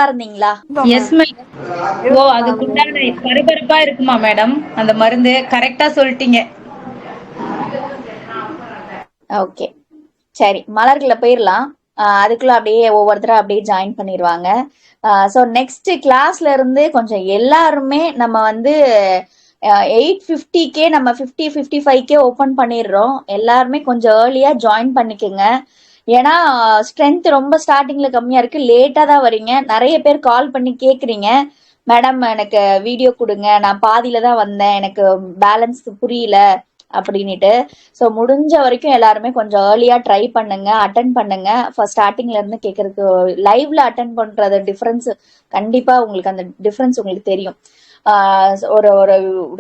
இருந்தீங்களா? Yes madam. ஓ, அதுக்குண்டான பரபரப்பா இருக்குமா மேடம் அந்த மருந்து? கரெக்டா சொல்லிட்டீங்க. ஓகே, சரி, மலர்கள போயிரலாம். அதுக்குள்ள அப்படியே ஒவ்வொருத்தரா அப்படியே ஜாயின் பண்ணிருவாங்க. ஸோ நெக்ஸ்ட் கிளாஸ்ல இருந்து கொஞ்சம் எல்லாருமே நம்ம வந்து 8:50 நம்ம 55 ஓபன் பண்ணிடுறோம். எல்லாருமே கொஞ்சம் ஏர்லியா ஜாயின் பண்ணிக்கோங்க. ஏன்னா ஸ்ட்ரென்த் ரொம்ப ஸ்டார்டிங்ல கம்மியா இருக்கு, லேட்டா தான் வரீங்க. நிறைய பேர் கால் பண்ணி கேக்குறீங்க, மேடம் எனக்கு வீடியோ கொடுங்க, நான் பாதியில தான் வந்தேன், எனக்கு பேலன்ஸ் புரியல அப்படின்னுட்டு. ஸோ முடிஞ்ச வரைக்கும் எல்லாருமே கொஞ்சம் ஏர்லியா ட்ரை பண்ணுங்க, அட்டன் பண்ணுங்க. ஃபர்ஸ்ட் ஸ்டார்டிங்ல இருந்து கேட்கறதுக்கு லைவ்ல அட்டன் பண்றது டிஃபரன்ஸ் கண்டிப்பா உங்களுக்கு அந்த டிஃபரன்ஸ் உங்களுக்கு தெரியும். ஒரு ஒரு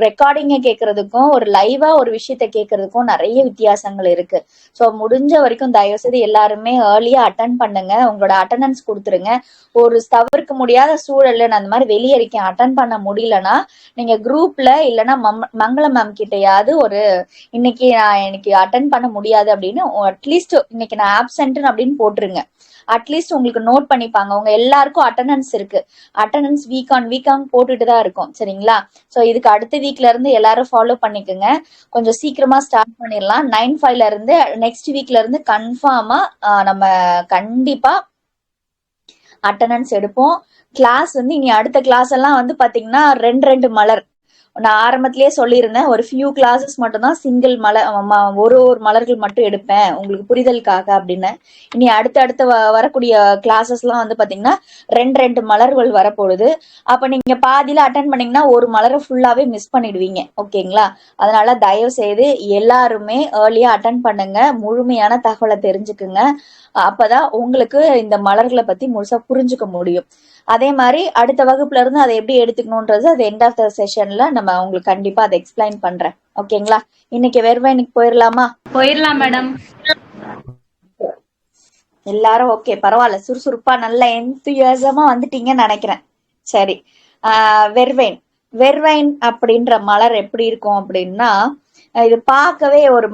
ரெக்கார்டிங்க கேட்கறதுக்கும் ஒரு லைவா ஒரு விஷயத்த கேட்கறதுக்கும் நிறைய வித்தியாசங்கள் இருக்கு. ஸோ முடிஞ்ச வரைக்கும் தயவு செய்து எல்லாருமே ஏர்லியா அட்டன் பண்ணுங்க, உங்களோட அட்டண்டன்ஸ் கொடுத்துருங்க. ஒரு தவிர்க்க முடியாத சூழல்ல நான் அந்த மாதிரி வெளியே இருக்கேன் அட்டன் பண்ண முடியலன்னா நீங்க குரூப்ல இல்லைன்னா மங்களம் மேம் கிட்டயாவது ஒரு இன்னைக்கு நான் எனக்கு அட்டன் பண்ண முடியாது அப்படின்னு அட்லீஸ்ட் இன்னைக்கு நான் ஆப்சென்ட் அப்படின்னு போட்டுருங்க. அட்லீஸ்ட் உங்களுக்கு நோட் பண்ணிப்பாங்க. உங்க எல்லாருக்கும் அட்டண்டன்ஸ் இருக்கு, அட்டண்டன்ஸ் வீக் ஆன் போட்டுட்டு தான் இருக்கும், சரிங்களா? ஸோ இதுக்கு அடுத்த வீக்ல இருந்து எல்லாரும் ஃபாலோ பண்ணிக்கோங்க. கொஞ்சம் சீக்கிரமா ஸ்டார்ட் பண்ணிடலாம். 9/5 இருந்து நெக்ஸ்ட் வீக்ல இருந்து கன்ஃபார்மா நம்ம கண்டிப்பா அட்டண்டன்ஸ் எடுப்போம். கிளாஸ் வந்து இனி அடுத்த கிளாஸ் எல்லாம் வந்து பாத்தீங்கன்னா 2 மலர். நான் ஆரம்பத்திலேயே சொல்லியிருந்தேன், ஒரு ஃபியூ கிளாஸஸ் மட்டும் தான் சிங்கிள் ஒரு மலர்கள் மட்டும் எடுப்பேன் உங்களுக்கு புரிதலுக்காக அப்படின்னு. இனி அடுத்த வரக்கூடிய கிளாஸஸ் எல்லாம் வந்து பாத்தீங்கன்னா 2 மலர்கள் வரப்போகுது. அப்ப நீங்க பாதியில அட்டன் பண்ணீங்கன்னா ஒரு மலரை ஃபுல்லாவே மிஸ் பண்ணிடுவீங்க, ஓகேங்களா? அதனால தயவு செய்து எல்லாருமே ஏர்லியா அட்டன் பண்ணுங்க, முழுமையான தகவலை தெரிஞ்சுக்குங்க. அப்பதான் உங்களுக்கு இந்த மலர்களை பத்தி முழுசா புரிஞ்சுக்க முடியும். அதே மாதிரி அடுத்த வகுப்புல இருந்து அதை எப்படி எடுத்துக்கணும்ன்றது அது எண்ட் ஆஃப் த செஷன்ல நம்ம உங்களுக்கு கண்டிப்பா அதை எக்ஸ்பிளைன் பண்றேன், ஓகேங்களா? இன்னைக்கு வெறுவனுக்கு போயிடலாமா? போயிடலாம் மேடம். எல்லாரும் ஓகே, பரவாயில்ல, சுறுசுறுப்பா நல்ல எந்தூசியாசமா வந்துட்டீங்கன்னு நினைக்கிறேன். சரி, வெர்வைன் அப்படின்ற மலர் எப்படி இருக்கும் அப்படின்னா, இது பார்க்கவே ஒரு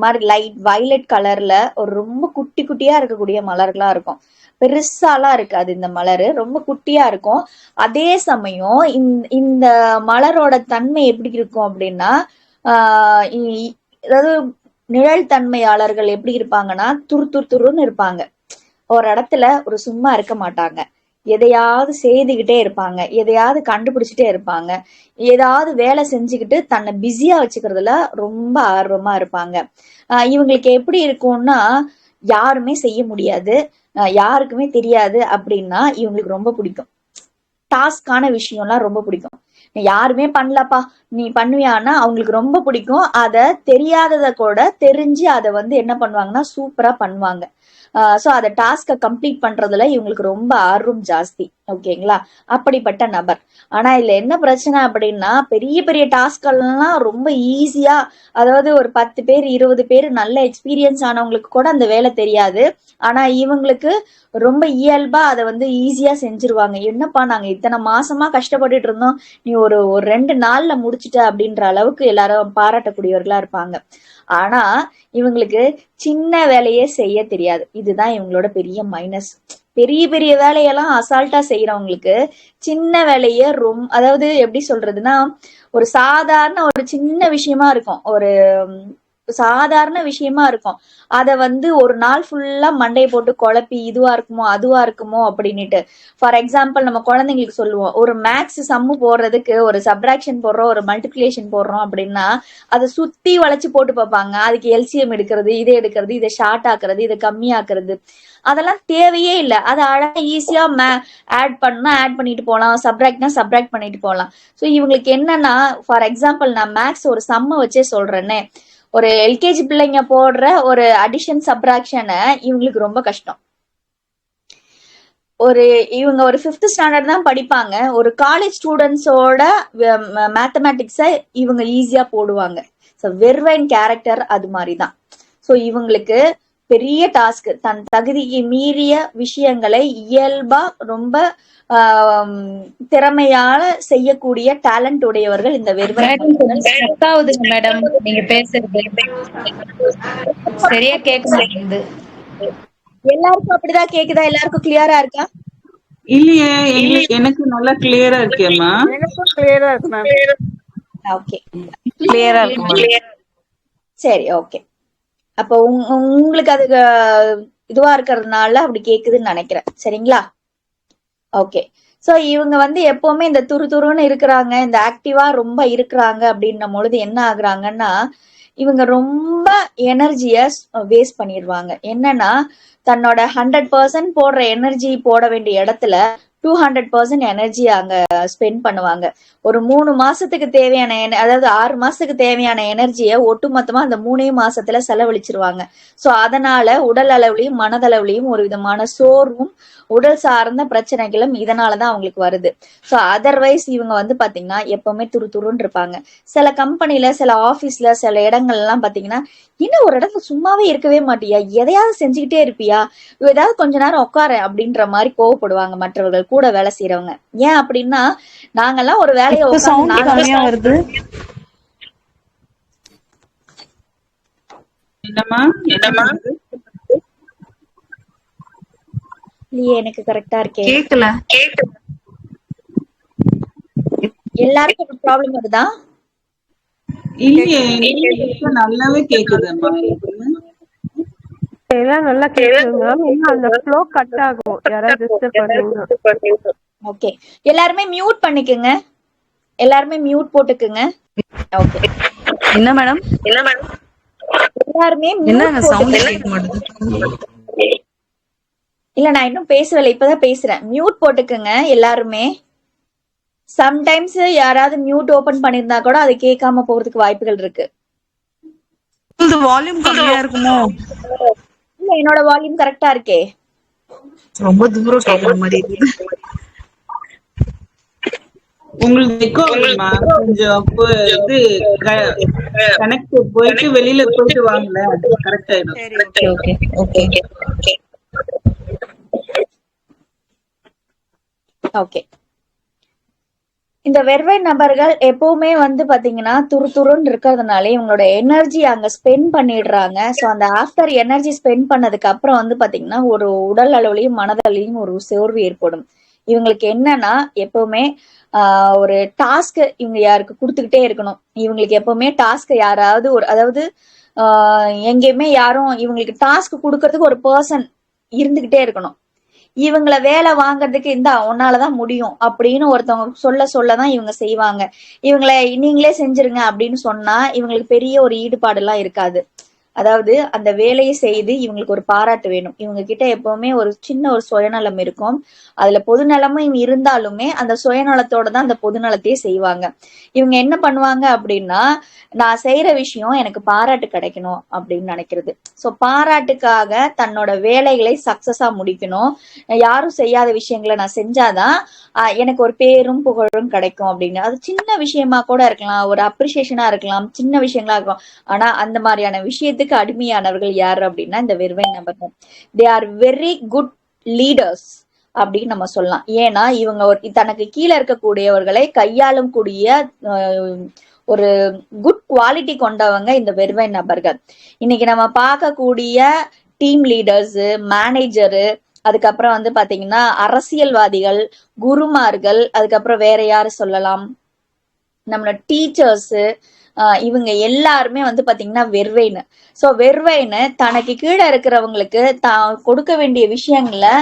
மாதிரி லைட் வயலட் கலர்ல ஒரு ரொம்ப குட்டி குட்டியா இருக்கக்கூடிய மலர்களா இருக்கும். பெருசாலாம் இருக்காது இந்த மலர், ரொம்ப குட்டியா இருக்கும். அதே சமயம் இந்த மலரோட தன்மை எப்படி இருக்கும் அப்படின்னா, அதாவது நிழல் தன்மையாளர்கள் எப்படி இருப்பாங்கன்னா துருன்னு இருப்பாங்க. ஒரு இடத்துல ஒரு சும்மா இருக்க மாட்டாங்க, எதையாவது செய்துகிட்டே இருப்பாங்க, எதையாவது கண்டுபிடிச்சிட்டே இருப்பாங்க, ஏதாவது வேலை செஞ்சுக்கிட்டு தன்னை பிஸியா வச்சுக்கிறதுல ரொம்ப ஆர்வமா இருப்பாங்க. இவங்களுக்கு எப்படி இருக்கும்னா, யாருமே செய்ய முடியாது, யாருக்குமே தெரியாது அப்படின்னா இவங்களுக்கு ரொம்ப பிடிக்கும். டாஸ்கான விஷயம்லாம் ரொம்ப பிடிக்கும். யாருமே பண்ணலப்பா நீ பண்ணுவியான்னா அவங்களுக்கு ரொம்ப பிடிக்கும். அதை தெரியாததை கூட தெரிஞ்சு அதை வந்து என்ன பண்ணுவாங்கன்னா சூப்பரா பண்ணுவாங்க. ஸோ அதை டாஸ்கை கம்ப்ளீட் பண்றதுல இவங்களுக்கு ரொம்ப ஆர்வம் ஜாஸ்தி, ஓகேங்களா? அப்படிப்பட்ட நபர். ஆனா இதுல என்ன பிரச்சனை அப்படின்னா, பெரிய பெரிய டாஸ்க் எல்லாம் ரொம்ப ஈஸியா, அதாவது ஒரு 10 பேர் 20 பேர் நல்ல எக்ஸ்பீரியன்ஸ் ஆனவங்களுக்கு கூட அந்த வேலை தெரியாது. ஆனா இவங்களுக்கு ரொம்ப இயல்பா அதை வந்து ஈஸியா செஞ்சிருவாங்க. என்னப்பா நாங்க இத்தனை மாசமா கஷ்டப்பட்டுட்டு இருந்தோம், நீ ஒரு 2 நாள்ல முடிச்சிட்ட அப்படின்ற அளவுக்கு எல்லாரும் பாராட்டக்கூடியவர்களா இருப்பாங்க. ஆனா இவங்களுக்கு சின்ன வேலையே செய்ய தெரியாது. இதுதான் இவங்களோட பெரிய மைனஸ். பெரிய பெரிய வேலையெல்லாம் அசால்ட்டா செய்யறவங்களுக்கு சின்ன வேலைய அதாவது எப்படி சொல்றதுன்னா, ஒரு சாதாரண ஒரு சின்ன விஷயமா இருக்கும், ஒரு சாதாரண விஷயமா இருக்கும். அத வந்து ஒரு நாள் ஃபுல்லா மண்டையை போட்டு குழப்பி இதுவா இருக்குமோ அதுவா இருக்குமோ அப்படின்னுட்டு. ஃபார் எக்ஸாம்பிள் நம்ம குழந்தைங்களுக்கு சொல்லுவோம், ஒரு மேக்ஸ் சம்மு போடுறதுக்கு ஒரு சப்ராக்ஷன் போடுறோம், ஒரு மல்டிபிளிகேஷன் போடுறோம் அப்படின்னா அதை சுத்தி வளைச்சு போட்டு பார்ப்பாங்க. அதுக்கு எல்சிஎம் எடுக்கிறது, இதை ஷார்ட் ஆக்குறது, இதை கம்மியாக்குறது, அதெல்லாம் தேவையே இல்லை. அதை அழகா ஈஸியா ஆட் பண்ணா ஆட் பண்ணிட்டு போகலாம், சப்ராக்ட்னா சப்ராக்ட் பண்ணிட்டு போகலாம். ஸோ இவங்களுக்கு என்னன்னா, ஃபார் எக்ஸாம்பிள் நான் மேக்ஸ் ஒரு சம்ம வச்சே சொல்றேன்னே, ஒரு எல்கேஜி பிள்ளைங்க போடுற ஒரு அடிஷன் சப்ராக்ஷனை இவங்களுக்கு ரொம்ப கஷ்டம். இவங்க ஒரு 5th ஸ்டாண்டர்ட் தான் படிப்பாங்க. ஒரு காலேஜ் ஸ்டூடெண்ட்ஸோட மேத்தமேட்டிக்ஸை இவங்க ஈஸியா போடுவாங்க. ஸோ வெர்வைன் கேரக்டர் அது மாதிரிதான். ஸோ இவங்களுக்கு பெரிய டாஸ்க், தன் தகுதிக்கு மீறிய விஷயங்களை இயல்பா ரொம்ப திறமையால செய்யக்கூடிய டேலண்ட் உடையவர்கள் இந்த வெர்வைன். மேடம் நீங்க பேசுறது சரியா கேட்க மாட்டேங்குது. எல்லாருக்கும் அப்படிதான் கேக்குதா? எல்லாருக்கும் கிளியரா இருக்கா? இல்லையே, எனக்கு நல்லா கிளியரா இருக்கேம்மா. எனக்கும் கிளியரா இருக்கு மேம். ஓகே, கிளியரா இருக்கு மேம். சரி, ஓகே. அப்ப உங்களுக்கு அது இதுவா இருக்கிறதுனால அப்படி கேக்குதுன்னு நினைக்கிறேன். சரிங்களா? ஓகே. சோ இவங்க வந்து எப்பவுமே இந்த துருதுருன்னு இருக்கிறாங்க, இந்த ஆக்டிவா ரொம்ப இருக்கிறாங்க அப்படின்னும் பொழுது என்ன ஆகுறாங்கன்னா, இவங்க ரொம்ப எனர்ஜிய வேஸ்ட் பண்ணிடுவாங்க. என்னன்னா, தன்னோட 100% போடுற எனர்ஜி போட வேண்டிய இடத்துல 200% எனர்ஜி அங்க ஸ்பெண்ட் பண்ணுவாங்க. ஒரு 3 மாசத்துக்கு தேவையான அதாவது 6 மாசத்துக்கு தேவையான எனர்ஜிய ஒட்டுமொத்தமா அந்த 3 மாசத்துல செலவழிச்சிருவாங்க. சோ அதனால உடல் அளவுலயும் மனதளவுலயும் ஒரு விதமான சோர்வும் உடல் சார்ந்த பிரச்சனைகளும் இதனாலதான் அவங்களுக்கு வருது. சோ அதர்வைஸ் இவங்க வந்து பாத்தீங்கன்னா எப்பவுமே துருதுருன்னு இருப்பாங்க. சில கம்பெனில, சில ஆபீஸ்ல, சில இடங்கள்ல எல்லாம் பாத்தீங்கன்னா, இன்னும் ஒரு இடத்துல சும்மாவே இருக்கவே மாட்டியா, எதையாவது செஞ்சுக்கிட்டே இருப்பியா, ஏதாவது கொஞ்ச நேரம் உட்கார அப்படின்ற மாதிரி கோவப்படுவாங்க மற்றவர்கள், கூட வேலை செய்யறவங்க. ஏன் அப்படின்னா, நாங்கெல்லாம் ஒரு வேலையை இப்ப உட்காந்து சவுண்ட் கம்மியா வருது. என்னம்மா என்னம்மா இல்லையே, எனக்கு கரெக்டா இருக்கே. கேக்கல. எல்லாருக்கும் ஒரு ப்ராப்ளம் வருதா? இல்லையே, இப்ப நல்லாவே கேக்குதும்மா எனக்கு. எல்லாம் நல்லா கேக்குது மேம். இன்னும் அந்த ஃப்ளோ கட் ஆகும் யாராவது டிஸ்டர்ப் பண்ணீங்கன்னா. ஓகே, எல்லாருமே மியூட் பண்ணிக்கோங்க. எல்லாருமே மியூட் போட்டுக்குங்க. ஓகே, என்ன மேடம்? எல்லாருமே என்ன மியூட் சவுண்ட் போட்டுக்குங்க. கேட்க மாட்டேங்குது. இல்ல, நான் இன்னும் பேசவில்லை, இப்பதான் பேசுறேன். மியூட் போட்டுக்குங்க எல்லாருமே. சம்டைம்ஸ் யாராவது மியூட் ஓபன் பண்ணிருந்தா கூட அது கேட்காம போறதுக்கு வாய்ப்புகள் இருக்கு. இந்த வால்யூம் கம்மியா இருக்குமோ? இல்ல, என்னோட வால்யூம் கரெக்டா இருக்கே. ரொம்ப தூரம் கேக்குற மாதிரி இருக்குது. உங்களுக்கு எக்கோ ஆகுதுமா, கொஞ்சம் இது கனெக்ட் போயிட்டு வெளியில போயிட்டு வாங்கல, கரெக்ட் ஆயிடும். சரி, ஓகே ஓகே ஓகே. இந்த வெறுவை நபர்கள் எப்பவுமே வந்து பாத்தீங்கன்னா துருதுருன்னு இருக்கிறதுனால இவங்களோட எனர்ஜி அங்க ஸ்பெண்ட் பண்ணிடுறாங்க. ஸோ அந்த ஆஃப்டர் எனர்ஜி ஸ்பெண்ட் பண்ணதுக்கு அப்புறம் வந்து பாத்தீங்கன்னா ஒரு உடல் அளவுலயும் மனதளவுலயும் ஒரு சோர்வு ஏற்படும். இவங்களுக்கு என்னன்னா எப்பவுமே ஒரு டாஸ்க் இவங்க யாருக்கு கொடுத்துக்கிட்டே இருக்கணும். இவங்களுக்கு எப்பவுமே டாஸ்க் யாராவது ஒரு, அதாவது எங்கேயுமே யாரும் இவங்களுக்கு டாஸ்க் கொடுக்கறதுக்கு ஒரு பர்சன் இருந்துகிட்டே இருக்கணும். இவங்களை வேலை வாங்குறதுக்கு இந்த உன்னாலதான் முடியும் அப்படின்னு ஒருத்தவங்க சொல்லதான் இவங்க செய்வாங்க. இவங்களை நீங்களே செஞ்சிருங்க அப்படின்னு சொன்னா இவங்களுக்கு பெரிய ஒரு ஈடுபாடு எல்லாம் இருக்காது. அதாவது அந்த வேலையை செய்து இவங்களுக்கு ஒரு பாராட்டு வேணும். இவங்க கிட்ட எப்பவுமே ஒரு சின்ன ஒரு சுயநலம் இருக்கும். அதுல பொதுநலமும் இருந்தாலுமே அந்த சுயநலத்தோட தான் அந்த பொதுநலத்தையே செய்வாங்க. இவங்க என்ன பண்ணுவாங்க அப்படின்னா, நான் செய்யற விஷயம் எனக்கு பாராட்டு கிடைக்கணும் அப்படின்னு நினைக்கிறது. சோ பாராட்டுக்காக தன்னோட வேலைகளை சக்சஸா முடிக்கணும். யாரும் செய்யாத விஷயங்களை நான் செஞ்சாதான் எனக்கு ஒரு பேரும் புகழும் கிடைக்கும் அப்படின்னு. அது சின்ன விஷயமா கூட இருக்கலாம், ஒரு அப்ரிசியேஷனா இருக்கலாம், சின்ன விஷயங்களா இருக்கலாம். ஆனா அந்த மாதிரியான விஷயத்துக்கு அடிமையானவர்கள் யாரு அப்படின்னா இந்த வெறுவை நபர்கள். They are very good leaders அப்படின்னு நம்ம சொல்லலாம். ஏன்னா இவங்க தனக்கு கீழே இருக்கக்கூடியவர்களை கையாளும் கூடிய ஒரு குட் குவாலிட்டி கொண்டவங்க இந்த வெறுவை நபர்கள். இன்னைக்கு நம்ம பார்க்கக்கூடிய டீம் லீடர்ஸ், மேனேஜரு, அதுக்கப்புறம் வந்து பாத்தீங்கன்னா அரசியல்வாதிகள், குருமார்கள், அதுக்கப்புறம் வேற யாரு சொல்லலாம், நம்மளோட டீச்சர்ஸ், இவங்க எல்லாருமே வந்து பாத்தீங்கன்னா வெறுவைன்னு. சோ வெறுவைன்னு தனக்கு கீழே இருக்கிறவங்களுக்கு தான் கொடுக்க வேண்டிய விஷயங்களை,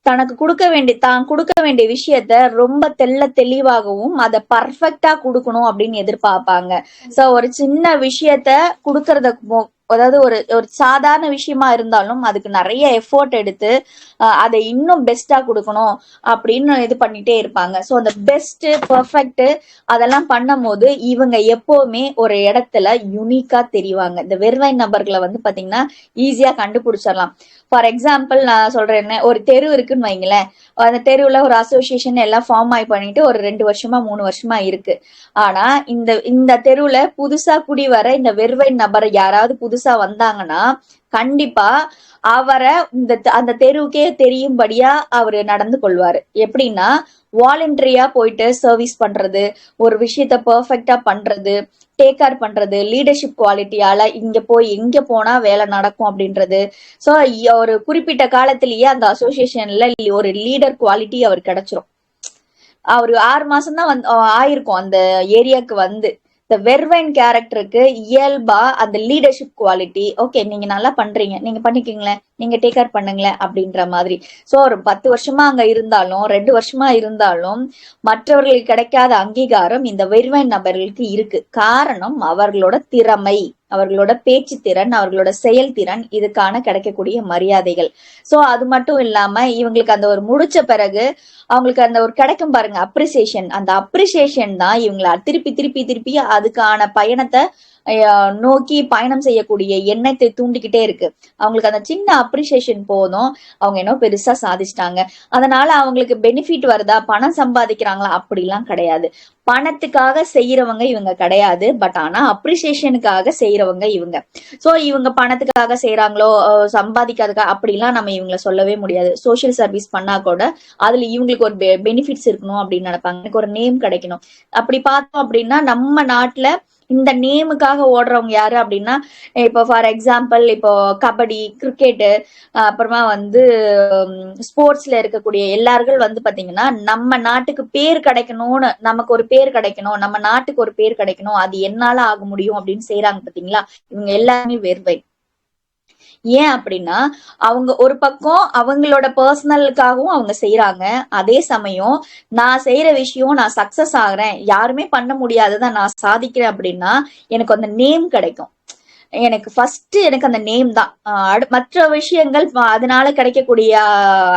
தான் கொடுக்க வேண்டிய விஷயத்த ரொம்ப தெளிவாகவும் அதை பர்ஃபெக்டா கொடுக்கணும் அப்படின்னு எதிர்பார்ப்பாங்க. சோ ஒரு சின்ன விஷயத்த கொடுக்கறத, அதாவது ஒரு ஒரு சாதாரண விஷயமா இருந்தாலும் அதுக்கு நிறைய எஃபோர்ட் எடுத்து அதை இன்னும் பெஸ்டா கொடுக்கணும் அப்படின்னு இது பண்ணிட்டே இருப்பாங்க. ஸோ அந்த பெஸ்ட் பர்ஃபெக்ட் அதெல்லாம் பண்ணும் போது இவங்க எப்பவுமே ஒரு இடத்துல யூனிக்கா தெரிவாங்க. இந்த வெறுவை நபர்களை வந்து பாத்தீங்கன்னா ஈஸியா கண்டுபிடிச்சிடலாம். ஃபார் எக்ஸாம்பிள் நான் சொல்றேன், ஒரு தெரு இருக்குன்னு வைங்களேன். அந்த தெருவுல ஒரு அசோசியேஷன் எல்லாம் ஃபார்ம் ஆகி பண்ணிட்டு ஒரு 2 வருஷமா 3 வருஷமா இருக்கு. ஆனா இந்த தெருவுல புதுசா குடி வர இந்த வெறுவை நபரை யாராவது புதுசா வந்தாங்கன்னா கண்டிப்பா அவரை அந்த தெருவுக்கே தெரியும்படியா அவரு நடந்து கொள்வாரு. எப்படின்னா வாலண்டரியா போயிட்டு சர்வீஸ் பண்றது, ஒரு விஷயத்த பெர்ஃபெக்டா பண்றது, டேக் கேர் பண்றது, லீடர்ஷிப் குவாலிட்டியால இங்க போய் எங்க போனா வேலை நடக்கும் அப்படின்றது. சோ ஒரு குறிப்பிட்ட காலத்திலேயே அந்த அசோசியேஷன்ல ஒரு லீடர் குவாலிட்டி அவர் கிடைச்சிரும். அவரு 6 மாசம் தான் ஆயிருக்கும் அந்த ஏரியாக்கு வந்து. இந்த வெர்வைன் கேரக்டருக்கு இயல்பா அந்த லீடர்ஷிப் குவாலிட்டி, ஓகே நீங்க நல்லா பண்றீங்க, நீங்க பண்ணிக்கீங்களேன், நீங்க டேக் கேர் பண்ணுங்களேன் அப்படின்ற மாதிரி. சோ ஒரு 10 வருஷமா அங்க இருந்தாலும் 2 வருஷமா இருந்தாலும் மற்றவர்களுக்கு கிடைக்காத அங்கீகாரம் இந்த வெர்வைன் நபர்களுக்கு இருக்கு. காரணம் அவர்களோட திறமை, அவர்களோட பேச்சு திறன், அவர்களோட செயல்திறன், இதுக்கான கிடைக்கக்கூடிய மரியாதைகள். சோ அது மட்டும் இல்லாம இவங்களுக்கு அந்த ஒரு முடிச்ச பிறகு அவங்களுக்கு அந்த ஒரு கிடைக்கும் பாருங்க அப்ரிசியேஷன், அந்த அப்ரிசியேஷன் தான் இவங்களை திருப்பி திருப்பி திருப்பி அதுக்கான பயணத்தை நோக்கி பயணம் செய்யக்கூடிய எண்ணத்தை தூண்டிக்கிட்டே இருக்கு. அவங்களுக்கு அந்த சின்ன அப்ரிசியேஷன் போதும், அவங்க என்ன பெருசா சாதிச்சிட்டாங்க, அதனால அவங்களுக்கு பெனிஃபிட் வருதா, பணம் சம்பாதிக்கிறாங்களா, அப்படிலாம் கிடையாது. பணத்துக்காக செய்யறவங்க இவங்க கிடையாது, பட் ஆனா அப்ரிசியேஷனுக்காக செய்யறவங்க இவங்க. சோ இவங்க பணத்துக்காக செய்யறாங்களோ சம்பாதிக்காதுக்கா அப்படிலாம் நம்ம இவங்களை சொல்லவே முடியாது. சோசியல் சர்வீஸ் பண்ணா கூட அதுல இவங்களுக்கு ஒரு பெனிஃபிட்ஸ் இருக்கணும் அப்படின்னு நினைப்பாங்க, எனக்கு ஒரு நேம் கிடைக்கணும். அப்படி பார்த்தோம் அப்படின்னா நம்ம நாட்டுல இந்த நேமுக்காக ஓடுறவங்க யாரு அப்படின்னா, இப்போ ஃபார் எக்ஸாம்பிள் இப்போ கபடி, கிரிக்கெட்டு, அப்புறமா வந்து ஸ்போர்ட்ஸ்ல இருக்கக்கூடிய எல்லார்கள் வந்து பாத்தீங்கன்னா நம்ம நாட்டுக்கு பேர் கிடைக்கணும்னு, நமக்கு ஒரு பேர் கிடைக்கணும், நம்ம நாட்டுக்கு ஒரு பேர் கிடைக்கணும், அது என்னால ஆக முடியும் அப்படின்னு செய்யறாங்க பாத்தீங்களா. இவங்க எல்லாருமே வெர்வை. ஏன் அப்படின்னா அவங்க ஒரு பக்கம் அவங்களோட பர்சனலுக்காகவும் அவங்க செய்யறாங்க, அதே சமயம் நான் செய்யற விஷயம் நான் சக்சஸ் ஆகுறேன், யாருமே பண்ண முடியாததான் நான் சாதிக்கிறேன் அப்படின்னா எனக்கு அந்த நேம் கிடைக்கும். எனக்கு ஃபர்ஸ்ட் எனக்கு அந்த நேம் தான். மற்ற விஷயங்கள் அதனால கிடைக்கக்கூடிய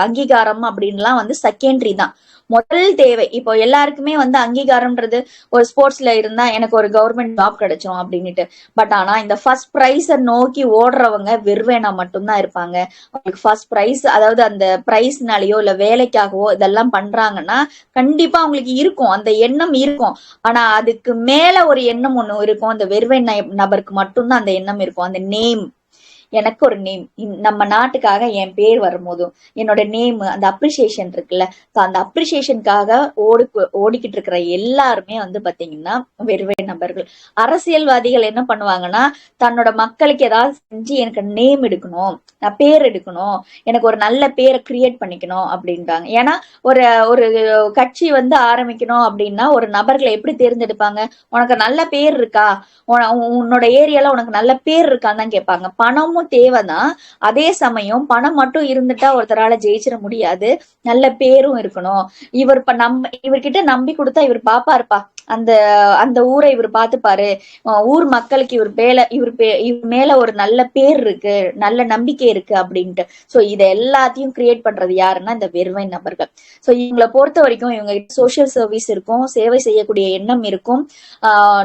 அங்கீகாரம் அப்படின்லாம் வந்து செகண்டரி தான். முதல் தேவை இப்போ எல்லாருக்குமே வந்து அங்கீகாரம்ன்றது, ஒரு ஸ்போர்ட்ஸ்ல இருந்தா எனக்கு ஒரு கவர்மெண்ட் ஜாப் கிடைச்சோம் அப்படின்னுட்டு. பட் ஆனா இந்த ஃபர்ஸ்ட் பிரைஸ நோக்கி ஓடுறவங்க வெறுவேனா மட்டும்தான் இருப்பாங்க. அவங்களுக்கு ஃபர்ஸ்ட் பிரைஸ், அதாவது அந்த பிரைஸ்னாலயோ இல்ல வேலைக்காகவோ இதெல்லாம் பண்றாங்கன்னா கண்டிப்பா அவங்களுக்கு இருக்கும், அந்த எண்ணம் இருக்கும். ஆனா அதுக்கு மேல ஒரு எண்ணம் ஒண்ணு இருக்கும், அந்த வெறுவை நபருக்கு மட்டும்தான் அந்த எண்ணம் இருக்கும். அந்த நேம், எனக்கு ஒரு நேம், நம்ம நாட்டுக்காக என் பேர் வரும்போதும் என்னோட நேம், அந்த அப்ரிசியேஷன் இருக்குல்ல, அந்த அப்ரிசியேஷனுக்காக ஓடிக்கிட்டு இருக்கிற எல்லாருமே வந்து பாத்தீங்கன்னா வெறுவை நபர்கள். அரசியல்வாதிகள் என்ன பண்ணுவாங்கன்னா தன்னோட மக்களுக்கு ஏதாவது செஞ்சு எனக்கு நேம் எடுக்கணும், நான் பேர் எடுக்கணும், எனக்கு ஒரு நல்ல பேரை கிரியேட் பண்ணிக்கணும் அப்படின்றாங்க. ஏன்னா ஒரு ஒரு கட்சி வந்து ஆரம்பிக்கணும் அப்படின்னா ஒரு நபர்களை எப்படி தேர்ந்தெடுப்பாங்க, உனக்கு நல்ல பேர் இருக்கா, உன்னோட ஏரியால உனக்கு நல்ல பேர் இருக்கான்னு தான் கேட்பாங்க. பணமும் தேவைதான், அதே சமயம் பணம் மட்டும் இருந்துட்டா ஒருத்தரால ஜெயிச்சிட முடியாது, நல்ல பேரும் இருக்கணும். இவர் இவர்கிட்ட நம்பி கொடுத்தா இவர் பாப்பாருப்பா, அந்த அந்த ஊரை இவர் பார்த்துப்பாரு, ஊர் மக்களுக்கு இவர் மேல ஒரு நல்ல பேர் இருக்கு, நல்ல நம்பிக்கை இருக்கு அப்படின்ட்டு. சோ இதை எல்லாத்தையும் கிரியேட் பண்றது யாருன்னா இந்த வெறுவை நபர்கள். சோ இவங்களை பொறுத்த வரைக்கும் இவங்க சோசியல் சர்வீஸ் இருக்கும், சேவை செய்யக்கூடிய எண்ணம் இருக்கும்,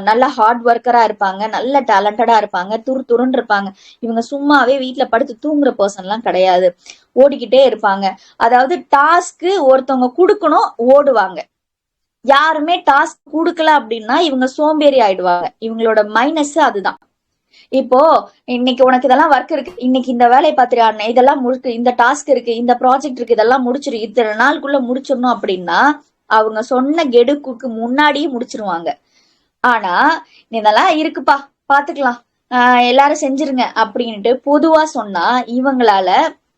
நல்ல ஹார்ட் ஒர்க்கரா இருப்பாங்க, நல்ல டேலண்டடா இருப்பாங்க, துருன்னு இருப்பாங்க. இவங்க சும்மாவே வீட்டுல படுத்து தூங்குற பர்சன் எல்லாம் கிடையாது, ஓடிக்கிட்டே இருப்பாங்க. அதாவது டாஸ்க் ஒருத்தவங்க கொடுக்கணும் ஓடுவாங்க, யாருமே டாஸ்க் கொடுக்கல அப்படின்னா இவங்க சோம்பேறி ஆயிடுவாங்க. இவங்களோட மைனஸ் அதுதான். இப்போ இன்னைக்கு உனக்கு இதெல்லாம் ஒர்க் இருக்கு, இன்னைக்கு இந்த வேலையை பாத்துறியா, இதெல்லாம் முடிச்சு, இந்த டாஸ்க் இருக்கு, இந்த ப்ராஜெக்ட் இருக்கு, இதெல்லாம் முடிச்சிரு, இத்தனை நாளுக்குள்ள முடிச்சிடணும் அப்படின்னா அவங்க சொன்ன கெடுக்குக்கு முன்னாடியே முடிச்சிருவாங்க. ஆனா இதெல்லாம் இருக்குப்பா பாத்துக்கலாம், எல்லாரும் செஞ்சிருங்க அப்படின்ட்டு பொதுவா சொன்னா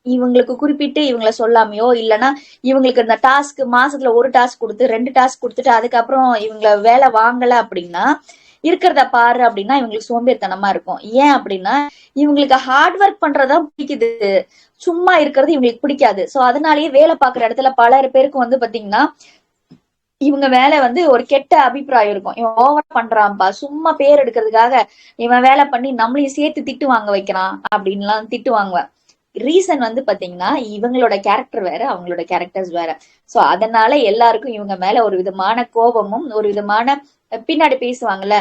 இவங்களுக்கு குறிப்பிட்டு இவங்கள சொல்லாமையோ இல்லைன்னா இவங்களுக்கு இந்த டாஸ்க் மாசத்துல ஒரு டாஸ்க் கொடுத்து 2 டாஸ்க் கொடுத்துட்டு அதுக்கப்புறம் இவங்கள வேலை வாங்கல அப்படின்னா இருக்கிறத பாரு அப்படின்னா இவங்களுக்கு சோம்பேறித்தனமா இருக்கும். ஏன் அப்படின்னா இவங்களுக்கு ஹார்ட் ஒர்க் பண்றதா பிடிக்குது, சும்மா இருக்கிறது இவங்களுக்கு பிடிக்காது. சோ அதனாலயே வேலை பார்க்குற இடத்துல பல பேருக்கு வந்து பாத்தீங்கன்னா இவங்க வேலை வந்து ஒரு கெட்ட அபிப்பிராயம் இருக்கும், இவன் ஓவர் பண்றான்பா, சும்மா பேர் எடுக்கிறதுக்காக இவன் வேலை பண்ணி நம்மளையும் சேர்த்து திட்டு வாங்க வைக்கிறான் அப்படின்லாம் திட்டு வாங்குவேன். ரீசன் வந்து பாத்தீங்கன்னா இவங்களோட கேரக்டர் வேற, அவங்களோட கேரக்டர்ஸ் வேற. சோ அதனால எல்லாருக்கும் இவங்க மேல ஒரு விதமான கோபமும் ஒரு விதமான பின்னாடி பேசுவாங்கல்ல,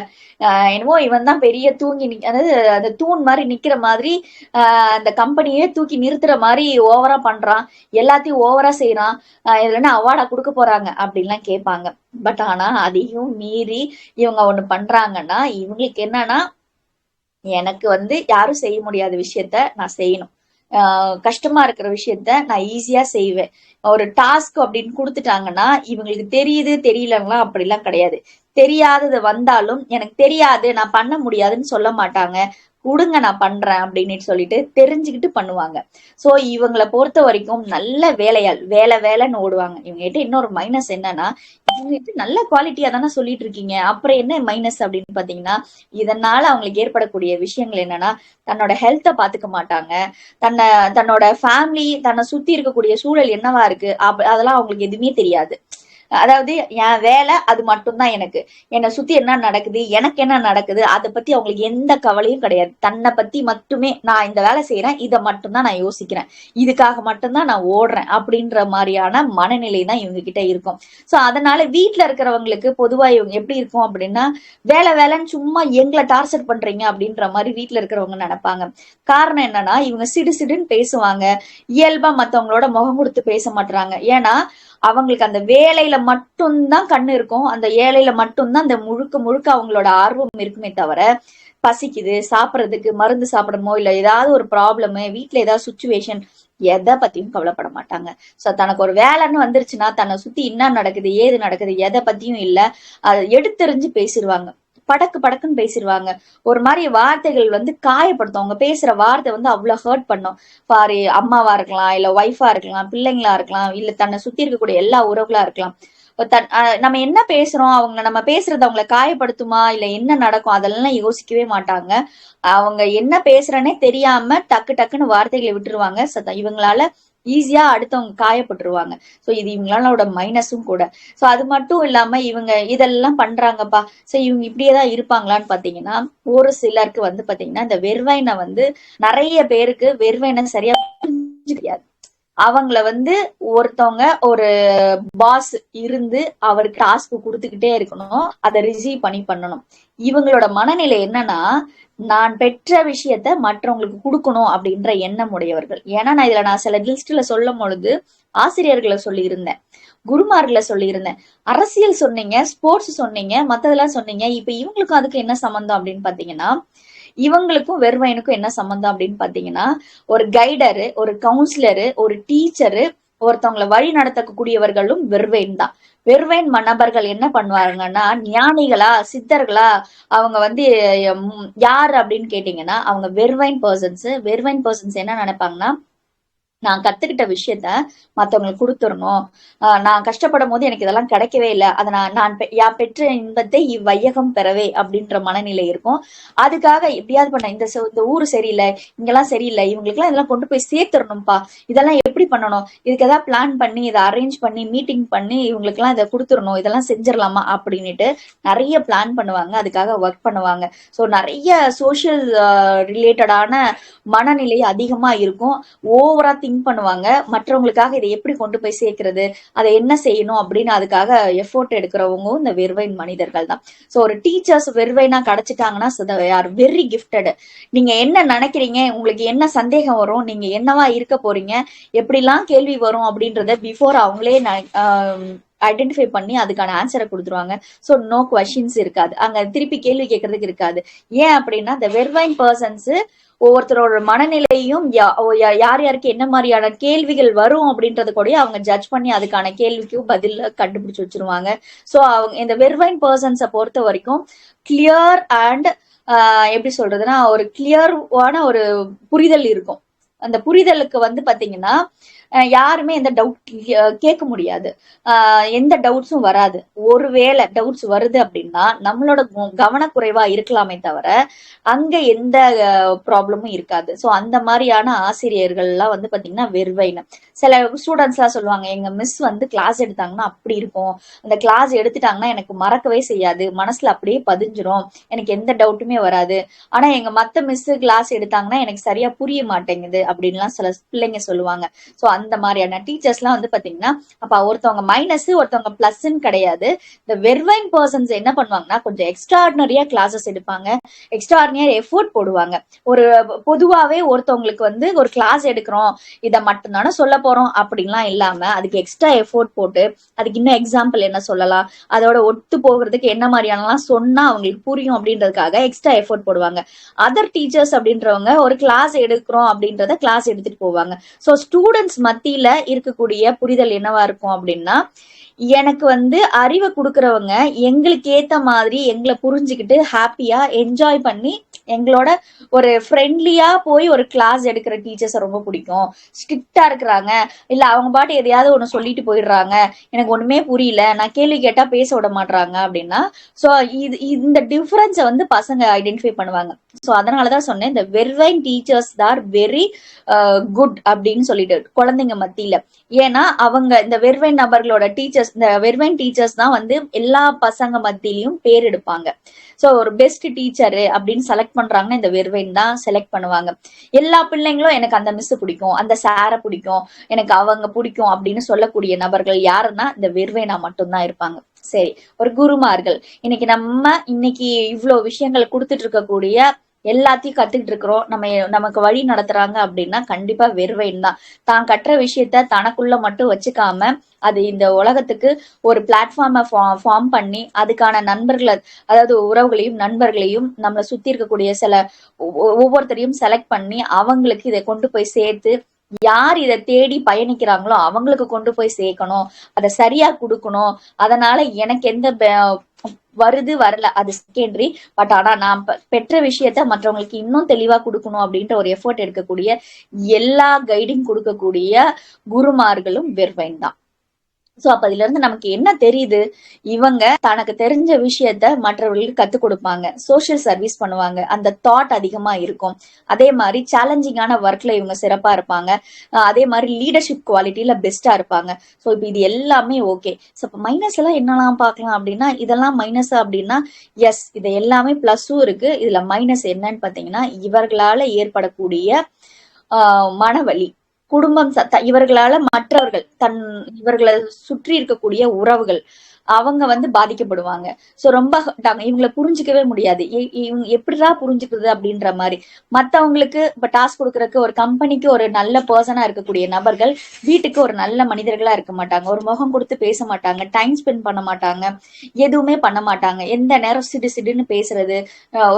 என்னமோ இவன் தான் பெரிய அதாவது அந்த தூண் மாதிரி நிக்கிற மாதிரி, அந்த கம்பெனியே தூக்கி நிறுத்துற மாதிரி ஓவரா பண்றான், எல்லாத்தையும் ஓவரா செய்யறான், இதுல அவார்டா கொடுக்க போறாங்க அப்படின்லாம் கேட்பாங்க. பட் ஆனா அதையும் மீறி இவங்க ஒண்ணு பண்றாங்கன்னா இவங்களுக்கு என்னன்னா எனக்கு வந்து யாரும் செய்ய முடியாத விஷயத்த நான் செய்யணும். கஷ்டமா இருக்கிற விஷயத்த நான் ஈஸியா செய்வேன். ஒரு டாஸ்க் அப்படின்னு கொடுத்துட்டாங்கன்னா இவங்களுக்கு தெரியுது தெரியலன்னா அப்படிலாம் கிடையாது. தெரியாதது வந்தாலும் எனக்கு தெரியாது நான் பண்ண முடியாதுன்னு சொல்ல மாட்டாங்க. கொடுங்க நான் பண்றேன் அப்படின்னு சொல்லிட்டு தெரிஞ்சுக்கிட்டு பண்ணுவாங்க. சோ இவங்களை பொறுத்த வரைக்கும் நல்ல வேலையாள், வேலைன்னு ஓடுவாங்க. இவங்க கிட்ட இன்னொரு மைனஸ் என்னன்னா, இவங்க கிட்ட நல்ல குவாலிட்டியா தானே சொல்லிட்டு இருக்கீங்க, அப்புறம் என்ன மைனஸ் அப்படின்னு பாத்தீங்கன்னா, இதனால அவங்களுக்கு ஏற்படக்கூடிய விஷயங்கள் என்னன்னா, தன்னோட ஹெல்த்தை பாத்துக்க மாட்டாங்க. தன்னோட ஃபேமிலி, தன்னை சுத்தி இருக்கக்கூடிய சூழல் என்னவா இருக்கு அதெல்லாம் அவங்களுக்கு எதுவுமே தெரியாது. அதாவது என் வேலை அது மட்டும்தான் எனக்கு. என்னை சுத்தி என்ன நடக்குது, எனக்கு என்ன நடக்குது, அதை பத்தி அவங்களுக்கு எந்த கவலையும் கிடையாது. தன்னை பத்தி மட்டுமே, நான் இந்த வேலை செய்யறேன், இதை மட்டும்தான் நான் யோசிக்கிறேன், இதுக்காக மட்டும்தான் நான் ஓடுறேன் அப்படின்ற மாதிரியான மனநிலை தான் இவங்க கிட்ட இருக்கும். சோ அதனால வீட்டுல இருக்கிறவங்களுக்கு பொதுவா இவங்க எப்படி இருக்கும் அப்படின்னா, வேலைன்னு சும்மா எங்களை டார்ச்சர் பண்றீங்க அப்படின்ற மாதிரி வீட்டுல இருக்கிறவங்க நினைப்பாங்க. காரணம் என்னன்னா, இவங்க சிடுன்னு பேசுவாங்க. இயல்பா மத்தவங்களோட முகம் கொடுத்து பேச மாட்டாங்க. ஏன்னா அவங்களுக்கு அந்த வேலையில மட்டும்தான் கண்ணு இருக்கும். அந்த ஏழையில மட்டும்தான் அந்த முழுக்க அவங்களோட ஆர்வம் இருக்குமே தவிர, பசிக்குது சாப்பிடறதுக்கு, மருந்து சாப்பிடணுமோ, இல்ல ஏதாவது ஒரு ப்ராப்ளம் வீட்டுல ஏதாவது சுச்சுவேஷன், எதை பத்தியும் கவலைப்பட மாட்டாங்க. சோ தனக்கு ஒரு வேலைன்னு வந்துருச்சுன்னா தன்னை சுத்தி என்ன நடக்குது ஏது நடக்குது எதை பத்தியும் இல்ல, அதை எடுத்தெறிஞ்சு பேசிடுவாங்க. படக்குன்னு பேசிடுவாங்க. ஒரு மாதிரி வார்த்தைகள் வந்து காயப்படுத்தும். அவங்க பேசுற வார்த்தை வந்து அவ்வளவு ஹர்ட் பண்ணும். பாரு, அம்மாவா இருக்கலாம், இல்ல ஒய்ஃபா இருக்கலாம், பிள்ளைங்களா இருக்கலாம், இல்ல தன்னை சுத்தி இருக்கக்கூடிய எல்லா உறவுகளா இருக்கலாம். நம்ம என்ன பேசுறோம், நம்ம பேசுறது அவங்களை காயப்படுத்துமா, இல்ல என்ன நடக்கும், அதெல்லாம் யோசிக்கவே மாட்டாங்க. அவங்க என்ன பேசுறேன்னே தெரியாம டக்குன்னு வார்த்தைகளை விட்டுருவாங்க. இவங்களால ஈஸியா அடுத்தவங்க காயப்பட்டுருவாங்க. சோ இது இவங்களோட மைனஸும் கூட. சோ அது மட்டும் இல்லாம இவங்க இதெல்லாம் பண்றாங்கப்பா, சோ இவங்க இப்படியேதான் இருப்பாங்களான்னு பாத்தீங்கன்னா, ஒரு சிலருக்கு வந்து பாத்தீங்கன்னா இந்த வெர்வைனை வந்து, நிறைய பேருக்கு வெர்வைனை சரியா புரிஞ்சுக்காது. அவங்கள வந்து ஒருத்தவங்க ஒரு பாஸ் இருந்து அவருக்கு டாஸ்க் கொடுத்துக்கிட்டே இருக்கணும், அதை ரிசீவ் பண்ணணும். இவங்களோட மனநிலை என்னன்னா, நான் பெற்ற விஷயத்த மற்றவங்களுக்கு கொடுக்கணும் அப்படின்ற எண்ணம் உடையவர்கள். ஏன்னா நான் சில லிஸ்ட்ல சொல்லும் பொழுது ஆசிரியர்களை சொல்லி இருந்தேன், குருமார்களை சொல்லி இருந்தேன், அரசியல் சொன்னீங்க, ஸ்போர்ட்ஸ் சொன்னீங்க, மத்ததெல்லாம் சொன்னீங்க. இப்ப இவங்களுக்கும் அதுக்கு என்ன சம்பந்தம் அப்படின்னு பாத்தீங்கன்னா, இவங்களுக்கும் வெர்வைனுக்கும் என்ன சம்பந்தம் அப்படின்னு பாத்தீங்கன்னா, ஒரு கைடரு, ஒரு கவுன்சிலரு, ஒரு டீச்சரு, ஒருத்தவங்களை வழி நடத்தக்கூடியவர்களும் வெர்வைன் தான். வெர்வைன் நபர்கள் என்ன பண்ணுவாங்கன்னா, ஞானிகளா சித்தர்களா, அவங்க வந்து யாரு அப்படின்னு கேட்டீங்கன்னா, அவங்க வெர்வைன் பர்சன்ஸ் என்ன நினைப்பாங்கன்னா, நான் கத்துக்கிட்ட விஷயத்த மத்தவங்களுக்கு கொடுத்துடணும், நான் கஷ்டப்படும் போது எனக்கு இதெல்லாம் கிடைக்கவே இல்லை, அதை நான் பெற்ற இன்பத்தை இவ்வையகம் பெறவே அப்படின்ற மனநிலை இருக்கும். அதுக்காக எப்படியாவது பண்ண, இந்த ஊரு சரியில்லை, இங்கெல்லாம் சரியில்லை, இவங்களுக்குலாம் இதெல்லாம் கொண்டு போய் சேர்த்துடணும்ப்பா, இதெல்லாம் எப்படி பண்ணணும், இதுக்கு ஏதாவது பிளான் பண்ணி இதை அரேஞ்ச் பண்ணி மீட்டிங் பண்ணி இவங்களுக்குலாம் இதை கொடுத்துடணும், இதெல்லாம் செஞ்சிடலாமா அப்படின்னுட்டு நிறைய பிளான் பண்ணுவாங்க, அதுக்காக ஒர்க் பண்ணுவாங்க. ஸோ நிறைய சோசியல் ரிலேட்டடான மனநிலை அதிகமா இருக்கும். ஓவரா திங்க் பண்ணுவாங்க, மற்றவங்களுக்காக இதை எப்படி கொண்டு போய் சேர்க்கிறது, அதை என்ன செய்யணும் அப்படின்னு அதுக்காக எஃபோர்ட் எடுக்கிறவங்க இந்த வெர்வைன் மனிதர்கள் தான். சோ ஒரு டீச்சர்ஸ் வெர்வைனா கிடைச்சிட்டாங்கன்னா ஆர் வெரி கிஃப்டட். நீங்க என்ன நினைக்கிறீங்க, உங்களுக்கு என்ன சந்தேகம் வரும், நீங்க என்னவா இருக்க போறீங்க, எப்படிலாம் கேள்வி வரும் அப்படின்றத பிஃபோர் அவங்களே ஐடென்டிஃபை பண்ணி அதுக்கான ஆன்சரை கொடுத்துருவாங்க. ஸோ நோ கொஸ்டின்ஸ் இருக்காது, அங்க திருப்பி கேள்வி கேட்கறதுக்கு இருக்காது. ஏன் அப்படின்னா இந்த வெர்வைன் பர்சன்ஸ் ஒவ்வொருத்தரோட மனநிலையும் யார் யாருக்கு என்ன மாதிரியான கேள்விகள் வரும் அப்படின்றது கூட அவங்க ஜட்ஜ் பண்ணி அதுக்கான கேள்விக்கும் பதில் கண்டுபிடிச்சு வச்சிருவாங்க. ஸோ அவங்க இந்த வெர்வைன் பர்சன்ஸை பொறுத்த வரைக்கும் கிளியர் அண்ட் எப்படி சொல்றதுன்னா, ஒரு கிளியரான ஒரு புரிதல் இருக்கும். அந்த புரிதலுக்கு வந்து பாத்தீங்கன்னா யாருமே எந்த டவுட் கேட்க முடியாது, எந்த டவுட்ஸும் வராது. ஒருவேளை டவுட்ஸ் வருது அப்படின்னா நம்மளோட கவனக்குறைவா இருக்கலாமே தவிர அங்க எந்த ப்ராப்ளமும் இருக்காது. ஸோ அந்த மாதிரியான ஆசிரியர்கள் எல்லாம் வந்து பாத்தீங்கன்னா வெர்வைன். சில ஸ்டூடெண்ட்ஸ் எல்லாம் சொல்லுவாங்க, எங்க மிஸ் வந்து கிளாஸ் எடுத்தாங்கன்னா அப்படி இருக்கும், அந்த கிளாஸ் எடுத்துட்டாங்கன்னா எனக்கு மறக்கவே செய்யாது, மனசுல அப்படியே பதிஞ்சிரும், எனக்கு எந்த டவுட்டுமே வராது, ஆனா எங்க மத்த மிஸ் கிளாஸ் எடுத்தாங்கன்னா எனக்கு சரியா புரிய மாட்டேங்குது அப்படின்லாம் சில பிள்ளைங்க சொல்லுவாங்க. ஸோ அந்த மாதிரியான டீச்சர்ஸ் எல்லாம் வந்து பாத்தீங்கன்னா, அப்ப ஒருத்தவங்க மைனஸ் ஒருத்தவங்க பிளஸ்ன்னு கிடையாது. இந்த வெர்வைன் பர்சன்ஸ் என்ன பண்ணுவாங்கன்னா, கொஞ்சம் எக்ஸ்ட்ராடினரியா கிளாஸஸ் எடுப்பாங்க, எக்ஸ்ட்ராடினரியா எஃபோர்ட் போடுவாங்க. ஒரு பொதுவாவே ஒருத்தவங்களுக்கு வந்து ஒரு கிளாஸ் எடுக்கிறோம், இதை மட்டும்தானே சொல்ல போறோம் அப்படின்லாம் இல்லாம அதுக்கு எக்ஸ்ட்ரா எஃபோர்ட் போட்டு அதுக்கு இன்னும் எக்ஸாம்பிள் என்ன சொல்லலாம், அதோட ஒத்து போகிறதுக்கு என்ன மாதிரியானலாம் சொன்னா அவங்களுக்கு புரியும் அப்படின்றதுக்காக எக்ஸ்ட்ரா எஃபோர்ட் போடுவாங்க. அதர் டீச்சர்ஸ் அப்படின்றவங்க ஒரு கிளாஸ் எடுக்கிறோம் அப்படின்றத கிளாஸ் எடுத்துட்டு போவாங்க. ஸோ ஸ்டூடெண்ட்ஸ் மத்தியில இருக்கக்கூடிய புரிதல் என்னவா இருக்கும் அப்படின்னா, எனக்கு வந்து அறிவை கொடுக்கறவங்க எங்களுக்கு ஏத்த மாதிரி எங்களை புரிஞ்சுக்கிட்டு ஹாப்பியா என்ஜாய் பண்ணி எங்களோட ஒரு ஃப்ரெண்ட்லியா போய் ஒரு கிளாஸ் எடுக்கிற டீச்சர்ஸை ரொம்ப பிடிக்கும். ஸ்ட்ரிக்டா இருக்கிறாங்க, இல்ல அவங்க பாட்டு எதையாவது ஒண்ணு சொல்லிட்டு போயிடுறாங்க, எனக்கு ஒண்ணுமே புரியல, நான் கேள்வி கேட்டா பேச விட மாட்டாங்க அப்படின்னா, ஸோ இந்த டிஃபரன்ஸை வந்து பசங்க ஐடென்டிஃபை பண்ணுவாங்க. ஸோ அதனாலதான் சொன்னேன், இந்த vervain teachers are very good அப்படின்னு சொல்லிட்டு குழந்தைங்க மத்தியில. ஏன்னா அவங்க இந்த வெர்வைன் நபர்களோட டீச்சர்ஸ், இந்த வெர்வைன் டீச்சர்ஸ் தான் வந்து எல்லா பசங்க மத்தியிலையும் பேர் எடுப்பாங்க. ஸோ ஒரு பெஸ்ட் டீச்சரு அப்படின்னு செலக்ட் பண்றாங்கன்னா இந்த வெர்வைன் தான் செலக்ட் பண்ணுவாங்க. எல்லா பிள்ளைங்களும் எனக்கு அந்த மிஸ் பிடிக்கும், அந்த சாரை பிடிக்கும், எனக்கு அவங்க பிடிக்கும் அப்படின்னு சொல்லக்கூடிய நபர்கள் யாருன்னா இந்த வெர்வைனா மட்டும்தான் இருப்பாங்க. சரி, ஒரு குருமார்கள். இன்னைக்கு இவ்வளவு விஷயங்கள் கொடுத்துட்டு இருக்கக்கூடிய எல்லாத்தையும் கத்துக்கிட்டு இருக்கிறோம், நமக்கு வழி நடத்துறாங்க அப்படின்னா கண்டிப்பா வெர்வைன் தான். தான் கற்ற விஷயத்த தனக்குள்ள மட்டும் வச்சுக்காம அது இந்த உலகத்துக்கு ஒரு பிளாட்ஃபார்மை ஃபார்ம் பண்ணி அதுக்கான நண்பர்களை, அதாவது உறவுகளையும் நண்பர்களையும் நம்மளை சுத்தி இருக்கக்கூடிய சில ஒவ்வொருத்தரையும் செலக்ட் பண்ணி அவங்களுக்கு இதை கொண்டு போய் சேர்த்து யார் இதை தேடி பயணிக்கிறாங்களோ அவங்களுக்கு கொண்டு போய் சேர்க்கணும், அதை சரியா கொடுக்கணும். அதனால எனக்கு எந்த வருது வரல அது செகண்டரி, பட் ஆனா நான் பெற்ற விஷயத்த மற்றவங்களுக்கு இன்னும் தெளிவா கொடுக்கணும் அப்படின்ற ஒரு எஃபோர்ட் எடுக்கக்கூடிய எல்லா கைடிங் கொடுக்கக்கூடிய குருமார்களும் வெர்வைன் தான். சோ அப்ப இதுல இருந்து நமக்கு என்ன தெரியுது, இவங்க தனக்கு தெரிஞ்ச விஷயத்த மற்றவர்களுக்கு கத்துக் கொடுப்பாங்க, சோசியல் சர்வீஸ் பண்ணுவாங்க, அந்த தாட் அதிகமா இருக்கும். அதே மாதிரி சேலஞ்சிங்கான ஒர்க்ல இவங்க சிறப்பா இருப்பாங்க, அதே மாதிரி லீடர்ஷிப் குவாலிட்டியில பெஸ்டா இருப்பாங்க. ஸோ இப்போ இது எல்லாமே ஓகே. ஸோ இப்போ மைனஸ் எல்லாம் என்னெல்லாம் பார்க்கலாம் அப்படின்னா, இதெல்லாம் மைனஸ் அப்படின்னா எஸ், இது எல்லாமே பிளஸும் இருக்கு. இதுல மைனஸ் என்னன்னு பாத்தீங்கன்னா, இவர்களால ஏற்படக்கூடிய மனவலி, குடும்பம், இவர்களால மற்றவர்கள், இவர்களை சுற்றி இருக்கக்கூடிய உறவுகள் அவங்க வந்து பாதிக்கப்படுவாங்க. சோ ரொம்ப இவங்களை புரிஞ்சுக்கவே முடியாது. இவங்க எப்படிதான் புரிஞ்சுக்கிறது அப்படின்ற மாதிரி. மத்தவங்களுக்கு இப்ப டாஸ்க் கொடுக்கறதுக்கு ஒரு கம்பெனிக்கு ஒரு நல்ல பர்சனா இருக்கக்கூடிய நபர்கள் வீட்டுக்கு ஒரு நல்ல மனிதர்களா இருக்க மாட்டாங்க, ஒரு முகம் கொடுத்து பேச மாட்டாங்க, டைம் ஸ்பெண்ட் பண்ண மாட்டாங்க, எதுவுமே பண்ண மாட்டாங்க. எந்த நேரம் சிடு சிடுன்னு பேசுறது,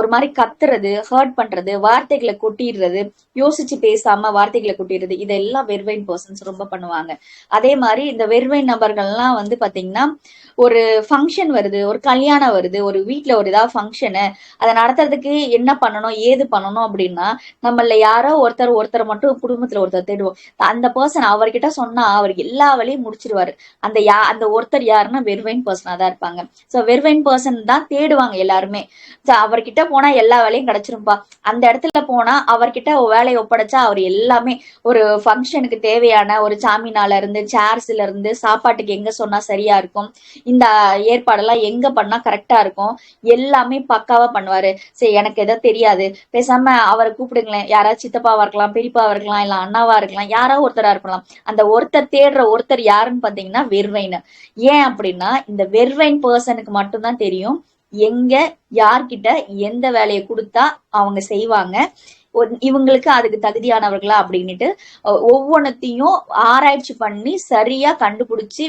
ஒரு மாதிரி கத்துறது, ஹர்ட் பண்றது, வார்த்தைகளை கொட்டிடுறது, யோசிச்சு பேசாம வார்த்தைகளை கொட்டிடுறது, இதெல்லாம் வெர்வைன் பர்சன்ஸ் ரொம்ப பண்ணுவாங்க. அதே மாதிரி இந்த வெர்வைன் நபர்கள்லாம் வந்து பாத்தீங்கன்னா, ஒரு ஃபங்க்ஷன் வருது, ஒரு கல்யாணம் வருது, ஒரு வீட்டுல ஒரு ஏதாவது ஃபங்க்ஷனு, அதை நடத்துறதுக்கு என்ன பண்ணணும் ஏது பண்ணணும் அப்படின்னா, நம்மள யாரோ ஒருத்தர் மட்டும் குடும்பத்துல ஒருத்தர் தேடுவோம். அந்த பர்சன் அவர்கிட்ட சொன்னா அவர் எல்லா வேலையும் முடிச்சிருவாரு. அந்த ஒருத்தர் யாருன்னா வெர்வைன் பர்சனா தான் இருப்பாங்க. சோ வெர்வைன் பர்சன் தான் தேடுவாங்க எல்லாருமே. அவர்கிட்ட போனா எல்லா வேலையும் கிடைச்சிரும்பா, அந்த இடத்துல போனா அவர்கிட்ட வேலையை ஒப்படைச்சா அவர் எல்லாமே, ஒரு ஃபங்க்ஷனுக்கு தேவையான ஒரு சாமினால இருந்து, சேர்ஸ்ல இருந்து, சாப்பாட்டுக்கு எங்க சொன்னா சரியா இருக்கும், இந்த ஏற்பாடெல்லாம் எங்க பண்ணா கரெக்டா இருக்கும், எல்லாமே பக்காவா பண்ணுவாரு. சரி, எனக்கு எதோ தெரியாது, பேசாம அவரை கூப்பிடுங்களேன், யாராவது சித்தப்பாவா இருக்கலாம், பெரியப்பாவா இருக்கலாம், இல்ல அண்ணாவா இருக்கலாம், யாராவது ஒருத்தரா இருக்கலாம். அந்த ஒருத்தர் தேடுற ஒருத்தர் யாருன்னு பாத்தீங்கன்னா வெர்வைன். ஏன் அப்படின்னா, இந்த வெர்வைன் பர்சனுக்கு மட்டும்தான் தெரியும் எங்க யார்கிட்ட எந்த வேலையை கொடுத்தா அவங்க செய்வாங்க, இவங்களுக்கு அதுக்கு தகுதியானவர்களா அப்படின்னுட்டு ஒவ்வொன்னத்தையும் ஆராய்ச்சி பண்ணி சரியா கண்டுபிடிச்சு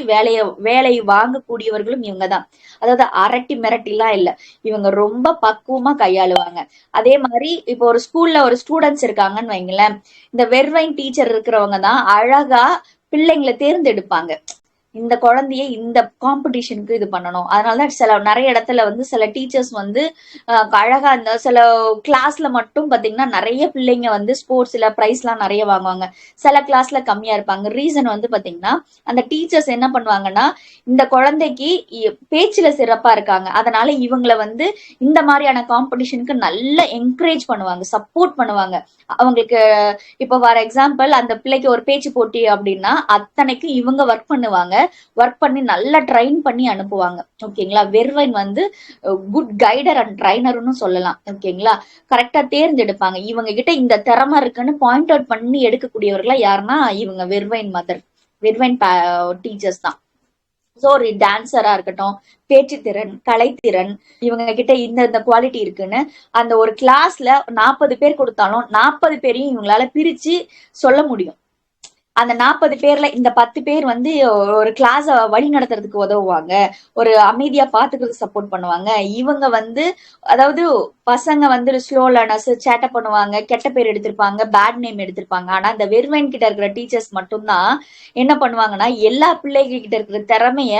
வேலையை வாங்கக்கூடியவர்களும் இவங்கதான். அதாவது அரட்டி மிரட்டிலாம் இல்ல, இவங்க ரொம்ப பக்குவமா கையாளுவாங்க. அதே மாதிரி இப்போ ஒரு ஸ்கூல்ல ஒரு ஸ்டூடெண்ட்ஸ் இருக்காங்கன்னு வைங்களேன், இந்த வெர்வைன் டீச்சர் இருக்கிறவங்க தான் அழகா பிள்ளைங்களை தேர்ந்தெடுப்பாங்க. இந்த குழந்தைய இந்த காம்படிஷனுக்கு இது பண்ணணும். அதனாலதான் நிறைய இடத்துல வந்து சில டீச்சர்ஸ் வந்து அழகா இந்த சில கிளாஸ்ல மட்டும் பாத்தீங்கன்னா நிறைய பிள்ளைங்க வந்து ஸ்போர்ட்ஸ்ல பிரைஸ் எல்லாம் நிறைய வாங்குவாங்க, சில கிளாஸ்ல கம்மியா இருப்பாங்க. ரீசன் வந்து பாத்தீங்கன்னா, அந்த டீச்சர்ஸ் என்ன பண்ணுவாங்கன்னா, இந்த குழந்தைக்கு பேச்சுல சிறப்பா இருக்காங்க, அதனால இவங்களை வந்து இந்த மாதிரியான காம்படிஷனுக்கு நல்ல என்கரேஜ் பண்ணுவாங்க, சப்போர்ட் பண்ணுவாங்க. அவங்களுக்கு இப்ப ஃபார் எக்ஸாம்பிள் அந்த பிள்ளைக்கு ஒரு பேச்சு போட்டி அப்படின்னா அத்தனைக்கும் இவங்க ஒர்க் பண்ணி நல்லா ட்ரைன் பண்ணி அனுப்புவாங்க. ஓகேங்களா, வெர்வைன் வந்து குட் கைடர் அண்ட் ட்ரைனர்னு சொல்லலாம். ஓகேங்களா, கரெக்டா தேர்ந்தெடுப்பாங்க. இவங்க கிட்ட இந்த திறமை இருக்குன்னு பாயிண்ட் அவுட் பண்ணி எடுக்கக்கூடியவர்களா யாருன்னா இவங்க வெர்வைன் டீச்சர்ஸ் தான். ஸோ ஒரு டான்சரா இருக்கட்டும், பேச்சுத்திறன், கலைத்திறன், இவங்க கிட்ட இந்த குவாலிட்டி இருக்குன்னு அந்த ஒரு கிளாஸ்ல 40 பேர் கொடுத்தாலும் 40 பேரையும் இவங்களால பிரிச்சு சொல்ல முடியும். அந்த 40 பேர்ல இந்த 10 பேர் வந்து ஒரு கிளாஸ வழி நடத்துறதுக்கு உதவுவாங்க, ஒரு அமைதியா பாத்துக்கிறதுக்கு சப்போர்ட் பண்ணுவாங்க. இவங்க வந்து அதாவது பசங்க வந்து ஸ்லோ லேர்னர்ஸ், சேட்டை பண்ணுவாங்க, கெட்ட பேர் எடுத்திருப்பாங்க, பேட் நேம் எடுத்திருப்பாங்க. ஆனா இந்த வெர்வைன் கிட்ட இருக்கிற டீச்சர்ஸ் மட்டும்தான் என்ன பண்ணுவாங்கன்னா எல்லா பிள்ளைகள் கிட்ட இருக்கிற திறமைய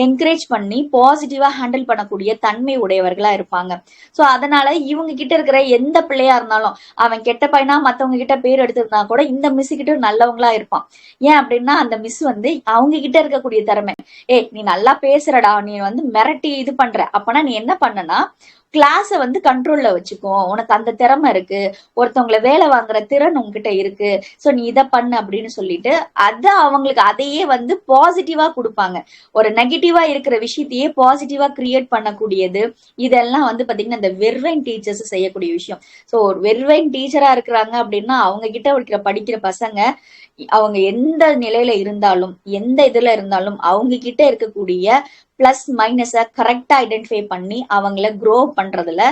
என்கரேஜ் பண்ணி பாசிட்டிவா ஹேண்டில் பண்ணக்கூடிய தன்மை உடையவர்களா இருப்பாங்க. சோ அதனால இவங்க கிட்ட இருக்கிற எந்த பிள்ளையா இருந்தாலும் அவன் கெட்ட பையனா மத்தவங்க கிட்ட பேர் எடுத்திருந்தா கூட இந்த மிஸ் கிட்ட நல்லவங்களா இருப்பான். ஏன் அப்படின்னா அந்த மிஸ் வந்து அவங்க கிட்ட இருக்கக்கூடிய திறமை, நீ நல்லா பேசுறடா, நீ வந்து மிரட்டி இது பண்ற, அப்பனா நீ என்ன பண்ணனா கிளாஸ வந்து கண்ட்ரோல்ல வச்சுக்கோ, உனக்கு அந்த திறமை இருக்கு, ஒருத்தவங்களை வேலை வாங்குற திறன் உங்ககிட்ட இருக்கு, சோ நீ இதை பண்ணு அப்படின்னு சொல்லிட்டு அவங்களுக்கு அதையே வந்து பாசிட்டிவா கொடுப்பாங்க. ஒரு நெகட்டிவா இருக்கிற விஷயத்தையே பாசிட்டிவா கிரியேட் பண்ணக்கூடியது இதெல்லாம் வந்து பாத்தீங்கன்னா இந்த வெர்வைன் டீச்சர்ஸ் செய்யக்கூடிய விஷயம். சோ ஒரு வெர்வைன் டீச்சரா இருக்கிறாங்க அப்படின்னா அவங்க கிட்ட படிக்கிற பசங்க அவங்க எந்த நிலையில இருந்தாலும் எந்த இதுல இருந்தாலும் அவங்க கிட்ட இருக்கக்கூடிய பிளஸ் மைனஸ கரெக்டா ஐடென்டிஃபை பண்ணி அவங்கள க்ரோ பண்றதுல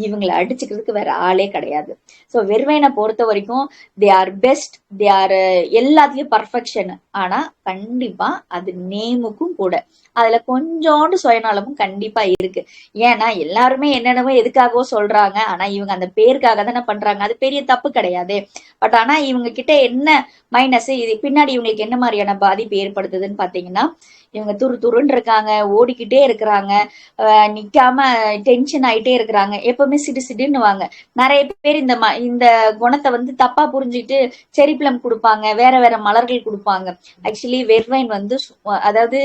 இவங்களை அடிச்சுக்கிறதுக்கு வேற ஆளே கிடையாது. ஸோ வெர்வைனை பொறுத்த வரைக்கும் they are best, they are எல்லாத்துலயும் பர்ஃபெக்ஷன். ஆனா கண்டிப்பா அது நேமுக்கும் கூட அதுல கொஞ்சோண்டு சுயநலமும் கண்டிப்பா இருக்கு. ஏன்னா எல்லாருமே என்னென்னமோ எதுக்காகவோ சொல்றாங்க, ஆனா இவங்க அந்த பேருக்காக தானே பண்றாங்க, அது பெரிய தப்பு கிடையாது. பட் ஆனா இவங்க கிட்ட என்ன மைனஸ், இது பின்னாடி இவங்களுக்கு என்ன மாதிரியான பாதிப்பு ஏற்படுத்துதுன்னு பாத்தீங்கன்னா இவங்க துருன்னு இருக்காங்க, ஓடிக்கிட்டே இருக்கிறாங்க, நிக்காம டென்ஷன் ஆயிட்டே இருக்கிறாங்க, எப்பவுமே சிடுவாங்க. நிறைய பேர் இந்த குணத்தை வந்து தப்பா புரிஞ்சுக்கிட்டு செரி பிளம் கொடுப்பாங்க, வேற வேற மலர்கள் கொடுப்பாங்க. ஆக்சுவலி வெர்வைன் வந்து அதாவது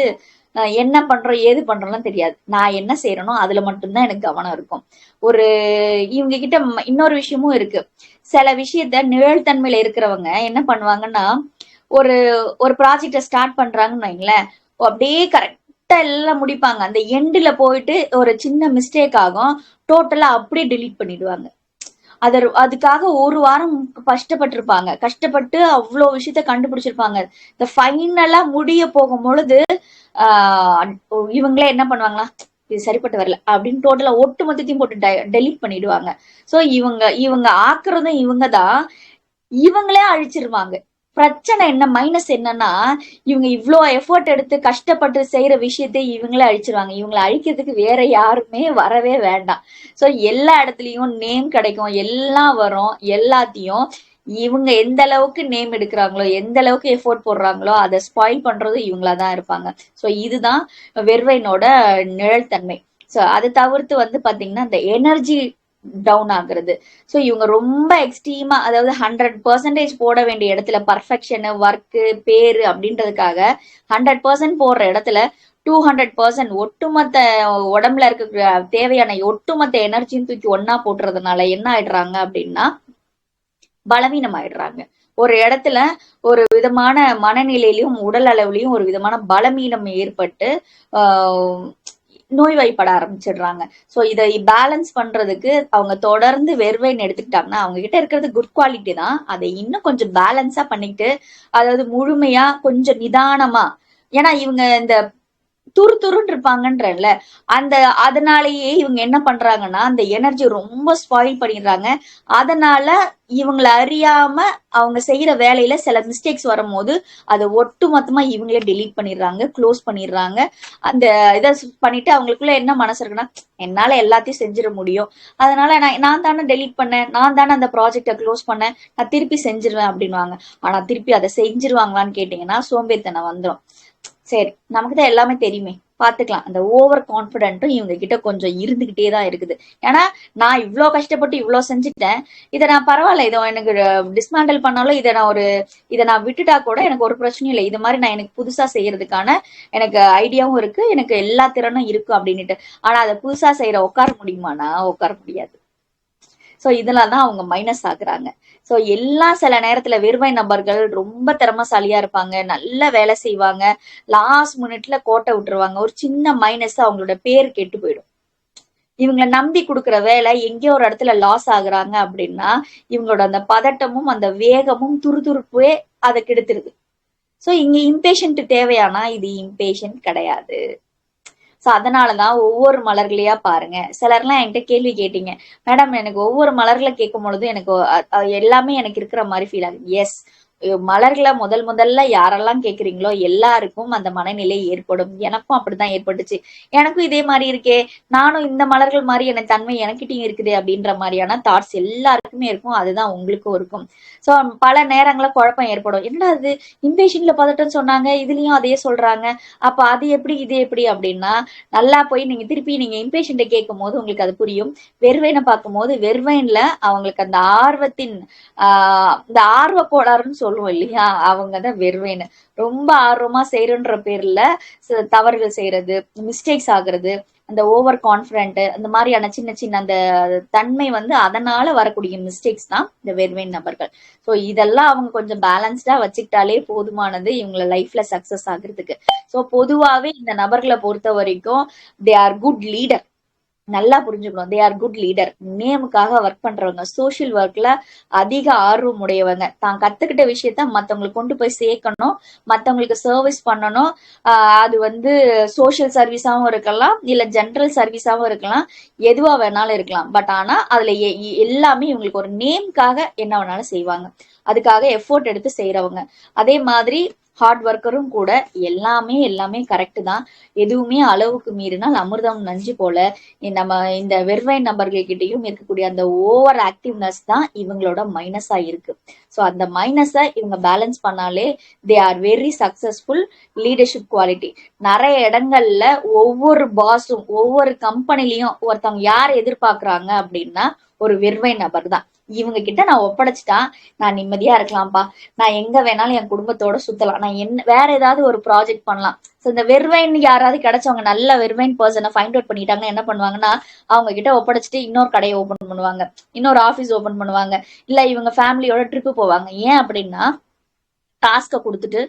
என்ன பண்றோம் ஏது பண்றோம்லாம் தெரியாது, நான் என்ன செய்யறனோ அதுல மட்டும்தான் எனக்கு கவனம் இருக்கும். ஒரு இவங்க கிட்ட இன்னொரு விஷயமும் இருக்கு. சில விஷயத்த நிழல்தன்மையில இருக்கிறவங்க என்ன பண்ணுவாங்கன்னா ஒரு ஒரு ப்ராஜெக்ட ஸ்டார்ட் பண்றாங்கன்னு வைங்களேன், அப்படியே கரெக்டா எல்லாம் முடிப்பாங்க. அந்த எண்டுல போயிட்டு ஒரு சின்ன மிஸ்டேக் ஆகும், டோட்டலா அப்படியே டெலீட் பண்ணிடுவாங்க. அதுக்காக ஒரு வாரம் கஷ்டப்பட்டிருப்பாங்க, கஷ்டப்பட்டு அவ்வளவு விஷயத்த கண்டுபிடிச்சிருப்பாங்க. இந்த ஃபைனலா முடிய போகும் பொழுது இவங்களே என்ன பண்ணுவாங்களா, இது சரிப்பட்டு வரல அப்படின்னு டோட்டலா ஒட்டு மொத்தத்தையும் போட்டு டெலீட் பண்ணிடுவாங்க. சோ இவங்க ஆக்குறதும் இவங்கதான், இவங்களே அழிச்சிருவாங்க. பிரச்சனை என்ன, மைனஸ் என்னன்னா இவங்க இவ்வளோ எஃபர்ட் எடுத்து கஷ்டப்பட்டு செய்யற விஷயத்தை இவங்களே அழிச்சிருவாங்க. இவங்களை அழிக்கிறதுக்கு வேற யாருமே வரவே வேண்டாம். சோ எல்லா இடத்துலயும் நேம் கிடைக்கும், எல்லாம் வரும், எல்லாத்தையும் இவங்க எந்த அளவுக்கு நேம் எடுக்கிறாங்களோ எந்த அளவுக்கு எஃபோர்ட் போடுறாங்களோ அதை ஸ்பாயில் பண்றது இவங்களாதான் இருப்பாங்க. சோ இதுதான் வெர்வைனோட நிழல் தன்மை. சோ அதை தவிர்த்து வந்து பாத்தீங்கன்னா இந்த எனர்ஜி டவுன் ஆகுறது. ஸோ இவங்க ரொம்ப எக்ஸ்ட்ரீமா, அதாவது 100% போட வேண்டிய இடத்துல பர்ஃபெக்ஷன், ஒர்க்கு, பேரு அப்படின்றதுக்காக 100% போடுற இடத்துல 200% ஒட்டுமொத்த உடம்புல இருக்க தேவையான ஒட்டுமொத்த எனர்ஜியும் தூக்கி ஒன்னா போட்டுறதுனால என்ன ஆயிடுறாங்க அப்படின்னா பலவீனம் ஆயிடுறாங்க. ஒரு இடத்துல ஒரு விதமான மனநிலையிலையும் உடல் அளவுலையும் ஒரு விதமான பலவீனம் ஏற்பட்டு நோய்வாய்ப்பட ஆரம்பிச்சிடுறாங்க. ஸோ இதை பேலன்ஸ் பண்றதுக்கு அவங்க தொடர்ந்து வெர்வைன் எடுத்துக்கிட்டாங்கன்னா அவங்க கிட்ட இருக்கிறது குட் குவாலிட்டி தான், அதை இன்னும் கொஞ்சம் பேலன்ஸா பண்ணிட்டு அதாவது முழுமையா கொஞ்சம் நிதானமா, ஏன்னா இவங்க இந்த துருன்னு இருப்பாங்கன்றல அதனாலேயே இவங்க என்ன பண்றாங்கன்னா அந்த எனர்ஜி ரொம்ப ஸ்பாயில் பண்ணிடுறாங்க. அதனால இவங்களை அறியாம அவங்க செய்யற வேலையில சில மிஸ்டேக்ஸ் வரும்போது அதை ஒட்டு மொத்தமா இவங்களே டெலீட் பண்ணிடுறாங்க, க்ளோஸ் பண்ணிடுறாங்க. அந்த இதை பண்ணிட்டு அவங்களுக்குள்ள என்ன மனசு இருக்குன்னா என்னால எல்லாத்தையும் செஞ்சிட முடியும், அதனால நான் தானே டெலீட் பண்ணேன், நான் தானே அந்த ப்ராஜெக்டை க்ளோஸ் பண்ணேன், நான் திருப்பி செஞ்சிருவேன் அப்படின்வாங்க. ஆனா திருப்பி அதை செஞ்சிருவாங்களான்னு கேட்டீங்கன்னா சோம்பேறித்தனம் வந்துடும். சரி நமக்கு தான் எல்லாமே தெரியுமே பாத்துக்கலாம், அந்த ஓவர் கான்பிடென்ட்டும் இவங்க கிட்ட கொஞ்சம் இருந்துகிட்டே தான் இருக்குது. ஏன்னா நான் இவ்வளோ கஷ்டப்பட்டு இவ்வளோ செஞ்சுட்டேன், இதை நான் பரவாயில்ல, இதை எனக்கு டிஸ்மேண்டில் பண்ணாலும் இதை நான் விட்டுட்டா கூட எனக்கு ஒரு பிரச்சனையும் இல்லை, இது மாதிரி நான் எனக்கு புதுசா செய்யறதுக்கான எனக்கு ஐடியாவும் இருக்கு, எனக்கு எல்லா திறனும் இருக்கு அப்படின்னுட்டு. ஆனா அதை புதுசா செய்யற உட்கார முடியுமானா உட்கார முடியாது. சோ இதெல்லாம் அவங்க மைனஸ் ஆகுறாங்க. சோ எல்லாம் சில நேரத்துல வெறுமை நபர்கள் ரொம்ப திறமைசாலியா இருப்பாங்க, நல்ல வேலை செய்வாங்க, லாஸ்ட் மினிட்ல கோட்டை விட்டுருவாங்க, ஒரு சின்ன மைனஸ் அவங்களோட பேர் கெட்டு போயிடும். இவங்களை நம்பி கொடுக்குற வேலை எங்கேயோ ஒரு இடத்துல லாஸ் ஆகுறாங்க அப்படின்னா இவங்களோட அந்த பதட்டமும் அந்த வேகமும் துருதுருப்பே அதை கெடுத்துருது. சோ இங்க இம்பேஷண்ட் தேவையானா இது இம்பேஷண்ட் கிடையாது. சோ அதனாலதான் ஒவ்வொரு மலர்களையா பாருங்க. சிலர்லாம் என்கிட்ட கேள்வி கேட்டீங்க, மேடம் எனக்கு ஒவ்வொரு மலர்களை கேட்கும் பொழுது எனக்கு எல்லாமே எனக்கு இருக்கிற மாதிரி ஃபீல் ஆகுது. எஸ், மலர்களை முதல்ல யாரெல்லாம் கேக்குறீங்களோ எல்லாருக்கும் அந்த மனநிலை ஏற்படும். எனக்கும் அப்படிதான் ஏற்பட்டுச்சு. எனக்கும் இதே மாதிரி இருக்கே, நானும் இந்த மலர்கள் மாதிரி எனக்கு தன்மை எனக்கிட்டையும் இருக்குது அப்படின்ற மாதிரியான தாட்ஸ் எல்லாருக்குமே இருக்கும். அதுதான் உங்களுக்கும் இருக்கும். சோ பல நேரங்களில் குழப்பம் ஏற்படும். என்னடா அது இம்பேஷன்ல பதட்டம் சொன்னாங்க, இதுலயும் அதே சொல்றாங்க, அப்ப அது எப்படி இது எப்படி அப்படின்னா, நல்லா போய் நீங்க இம்பேஷன்ட கேட்கும் போது உங்களுக்கு அது புரியும். வெறுவைனை பார்க்கும் போது வெறுவைன்ல அவங்களுக்கு அந்த ஆர்வத்தின் இந்த ஆர்வ கோளாறுன்னு சொல்லுவோம் இல்லையா, அவங்கதான் வெறுவைன்னு. ரொம்ப ஆர்வமா செய்யறன்ற பேர்ல தவறுகள் செய்யறது, மிஸ்டேக்ஸ் ஆகுறது, அந்த ஓவர் கான்பிடென்ட், அந்த மாதிரியான சின்ன சின்ன அந்த தன்மை அதனால வரக்கூடிய மிஸ்டேக்ஸ் தான் இந்த வெறுவைன் நபர்கள். ஸோ இதெல்லாம் அவங்க கொஞ்சம் பேலன்ஸ்டா வச்சுக்கிட்டாலே போதுமானது இவங்க லைஃப்ல சக்சஸ் ஆகுறதுக்கு. ஸோ பொதுவாவே இந்த நபர்களை பொறுத்த வரைக்கும் தே ஆர் குட் லீடர். நல்லா புரிஞ்சுக்கணும், தே ஆர் குட் லீடர். நேமுக்காக ஒர்க் பண்றவங்க, சோசியல் ஒர்க்ல அதிக ஆர்வம் உடையவங்க, தான் கத்துக்கிட்ட விஷயத்த மத்தவங்களுக்கு கொண்டு போய் சேர்க்கணும், மத்தவங்களுக்கு சர்வீஸ் பண்ணணும். அது சோசியல் சர்வீஸாவும் இருக்கலாம், இல்ல ஜென்ரல் சர்வீஸாவும் இருக்கலாம், எதுவா வேணாலும் இருக்கலாம். பட் ஆனா அதுல எல்லாமே இவங்களுக்கு ஒரு நேம்காக என்ன வேணாலும் செய்வாங்க, அதுக்காக எஃபோர்ட் எடுத்து செய்யறவங்க. அதே மாதிரி ஹார்ட் ஒர்க்கரும் கூட. எல்லாமே கரெக்ட் தான். எதுவுமே அளவுக்கு மீறினால் அமிர்தம் நஞ்சு போல. நம்ம இந்த வெறுவை நபர்கள் கிட்டையும் இருக்கக்கூடிய அந்த ஓவர் ஆக்டிவ்னஸ் தான் இவங்களோட மைனஸா இருக்கு. ஸோ அந்த மைனஸை இவங்க பேலன்ஸ் பண்ணாலே they are very successful leadership quality. நிறைய இடங்கள்ல ஒவ்வொரு பாஸும் ஒவ்வொரு கம்பெனிலையும் ஒருத்தவங்க யார் எதிர்பார்க்கறாங்க அப்படின்னா ஒரு வெறுவை நபர் தான். இவங்க கிட்ட நான் ஒப்படைச்சிட்டா நான் நிம்மதியா இருக்கலாம்ப்பா, நான் எங்க வேணாலும் என் குடும்பத்தோட சுத்தலாம், நான் என்ன வேற ஏதாவது ஒரு ப்ராஜெக்ட் பண்ணலாம். ஸோ இந்த வெறுவைன் யாராவது கிடைச்சவங்க, நல்ல வெறுவைன் பர்சனை ஃபைண்ட் அவுட் பண்ணிட்டாங்கன்னா என்ன பண்ணுவாங்கன்னா, அவங்க கிட்ட ஒப்படைச்சிட்டு இன்னொரு கடையை ஓபன் பண்ணுவாங்க, இன்னொரு ஆபீஸ் ஓபன் பண்ணுவாங்க, இல்ல இவங்க ஃபேமிலியோட ட்ரிப்பு போவாங்க. ஏன் அப்படின்னா டாஸ்கை கொடுத்துட்டு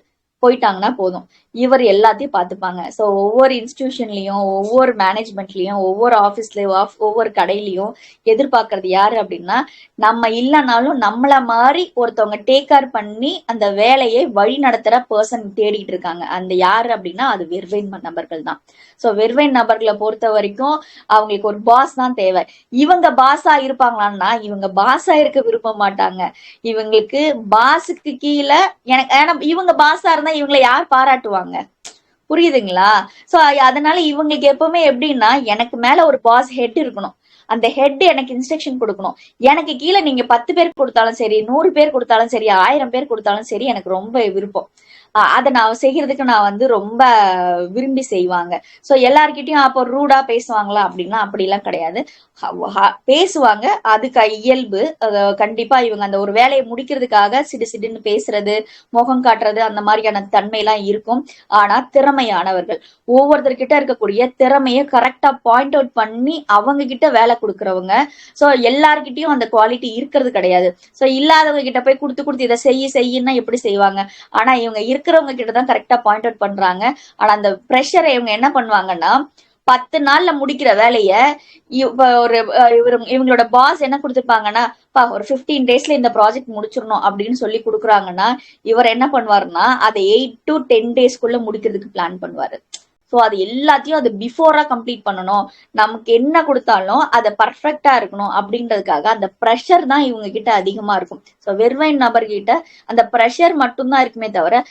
போயிட்டாங்கன்னா போதும், இவர் எல்லாத்தையும் பார்த்துப்பாங்க. ஸோ ஒவ்வொரு இன்ஸ்டிடியூஷன்லயும், ஒவ்வொரு மேனேஜ்மெண்ட்லயும், ஒவ்வொரு ஆஃபீஸ்லயும், ஒவ்வொரு கடையிலயும் எதிர்பார்க்கறது யாரு அப்படின்னா, நம்ம இல்லைனாலும் நம்மள மாதிரி ஒருத்தவங்க டேக் கேர் பண்ணி அந்த வேலையை வழி நடத்துற பர்சன் தேடிட்டு இருக்காங்க. அந்த யாரு அப்படின்னா அது வெறுவைன் நபர்கள் தான். ஸோ வெறுவைன் நபர்களை பொறுத்த வரைக்கும் அவங்களுக்கு ஒரு பாஸ் தான் தேவை. இவங்க பாஸா இருப்பாங்களான்னா இவங்க பாஸா இருக்க விரும்ப மாட்டாங்க. இவங்களுக்கு பாஸுக்கு கீழே ஏன்னா இவங்க பாஸா இருந்தா இவங்களை யார் பாராட்டுவாங்க, புரியுதுங்களா? சோ அதனால இவங்களுக்கு எப்பவுமே எப்படின்னா, எனக்கு மேல ஒரு பாஸ் ஹெட் இருக்கணும், அந்த ஹெட் எனக்கு இன்ஸ்ட்ரக்ஷன் கொடுக்கணும். எனக்கு கீழே நீங்க 10 பேர் கொடுத்தாலும் சரி, 100 பேர் கொடுத்தாலும் சரி, 1000 பேர் கொடுத்தாலும் சரி, எனக்கு ரொம்ப விருப்பம். அதை நான் செய்யறதுக்கு நான் ரொம்ப விரும்பி செய்வாங்க. சோ எல்லார்கிட்டயும் அப்போ ரூடா பேசுவாங்களா அப்படின்னா அப்படிலாம் கிடையாது, பேசுவாங்க. அதுக்கு இயல்பு. கண்டிப்பா இவங்க அந்த ஒரு வேலையை முடிக்கிறதுக்காக சிடுன்னு பேசுறது, முகம் காட்டுறது, அந்த மாதிரியான தன்மை எல்லாம் இருக்கும். ஆனா திறமையானவர்கள், ஒவ்வொருத்தர்கிட்ட இருக்கக்கூடிய திறமையை கரெக்டா பாயிண்ட் அவுட் பண்ணி அவங்க கிட்ட வேலை கொடுக்கறவங்க. சோ எல்லார்கிட்டயும் அந்த குவாலிட்டி இருக்கிறது கிடையாது. சோ இல்லாதவங்க கிட்ட போய் கொடுத்து இதை செய்யுன்னா எப்படி செய்வாங்க? ஆனா இவங்க இருக்கிறவங்க கிட்டதான் கரெக்டா பாயிண்ட் அவுட் பண்றாங்க. ஆனா அந்த ப்ரெஷரை இவங்க என்ன பண்ணுவாங்கன்னா, 10 நாள்ல முடிக்கிற வேலைய இவங்களோட பாஸ் என்ன கொடுத்துருப்பாங்கன்னா, ஒரு 15 daysல இந்த ப்ராஜெக்ட் முடிச்சிடணும் அப்படின்னு சொல்லி கொடுக்குறாங்கன்னா, இவர் என்ன பண்ணுவாருன்னா அதை 8 to 10 daysக்குள்ள முடிக்கிறதுக்கு பிளான் பண்ணுவாரு. ஸோ அது எல்லாத்தையும் அது பிஃபோரா கம்ப்ளீட் பண்ணணும், நமக்கு என்ன கொடுத்தாலும் அதை பர்ஃபெக்டா இருக்கணும் அப்படின்றதுக்காக அந்த ப்ரெஷர் தான் இவங்க கிட்ட அதிகமா இருக்கும். ஸோ வெறுவைன் நபர்கிட்ட அந்த ப்ரெஷர் மட்டும்தான் இருக்குமே தவிர,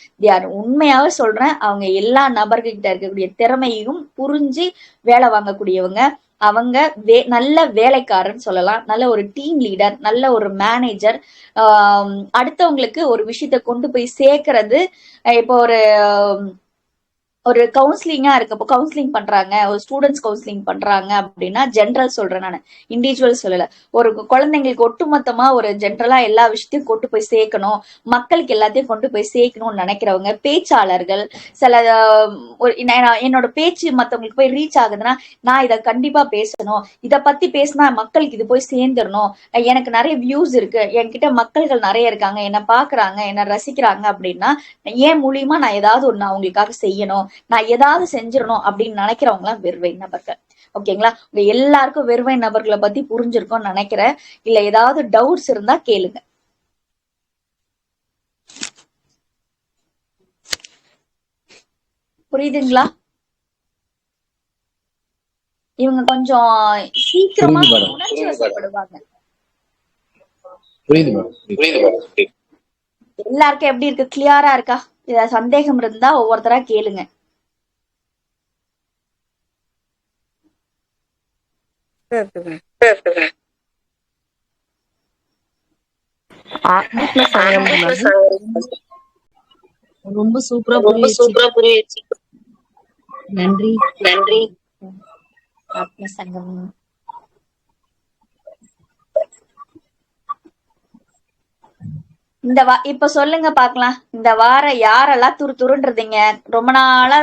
உண்மையாவே சொல்றேன், அவங்க எல்லா நபர்கிட்ட இருக்கக்கூடிய திறமையும் புரிஞ்சு வேலை வாங்கக்கூடியவங்க. அவங்க நல்ல வேலைக்காரன்னு சொல்லலாம், நல்ல ஒரு டீம் லீடர், நல்ல ஒரு மேனேஜர். அடுத்தவங்களுக்கு ஒரு விஷயத்த கொண்டு போய் சேர்க்கறது. இப்போ ஒரு கவுன்சிலிங்கா இருக்கப்போ கவுன்சிலிங் பண்றாங்க, ஒரு ஸ்டூடெண்ட்ஸ் கவுன்சிலிங் பண்றாங்க அப்படின்னா, ஜென்ரல் சொல்றேன் நான், இண்டிவிஜுவல் சொல்லல. ஒரு குழந்தைங்களுக்கு ஒட்டுமொத்தமா ஒரு ஜென்ரலா எல்லா விஷயத்தையும் கொண்டு போய் சேர்க்கணும், மக்களுக்கு எல்லாத்தையும் கொண்டு போய் சேர்க்கணும்னு நினைக்கிறவங்க, பேச்சாளர்கள். சில என்னோட பேச்சு மத்தவங்களுக்கு போய் ரீச் ஆகுதுன்னா, நான் இதை கண்டிப்பா பேசணும், இதை பத்தி பேசினா மக்களுக்கு இது போய் சேர்ந்துடணும், எனக்கு நிறைய வியூஸ் இருக்கு, என்கிட்ட மக்கள்கள் நிறைய இருக்காங்க, என்ன பாக்குறாங்க, என்ன ரசிக்கிறாங்க அப்படின்னா, ஏன் மூலியமா நான் ஏதாவது ஒண்ணு அவங்களுக்காக செய்யணும், நான் ஏதாவது செஞ்சிடணும் அப்படின்னு நினைக்கிறவங்க எல்லாம் வெறுவை நபர்கள். ஓகேங்களா? உங்க எல்லாருக்கும் வெறுவை நபர்களை பத்தி புரிஞ்சிருக்கும்னு நினைக்கிறேன். இல்ல ஏதாவது டவுட்ஸ் இருந்தா கேளுங்க. புரியுதுங்களா? இவங்க கொஞ்சம் சீக்கிரமா உணர்ச்சி வசப்படுவாங்க. புரியுது மேடம். எல்லாருக்கும் எப்படி இருக்கு? கிளியரா இருக்கா? ஏதாவது சந்தேகம் இருந்தா ஒவ்வொருத்தரா கேளுங்க. ஆத்ம சங்கம் ரொம்ப சூப்பரா புரியுது. நன்றி. ஆத்ம சங்கம் இப்ப சொல்லுங்க பாக்கலாம். இந்த வாரம் யாரெல்லாம் துருன்றீங்க? ரொம்ப நாளா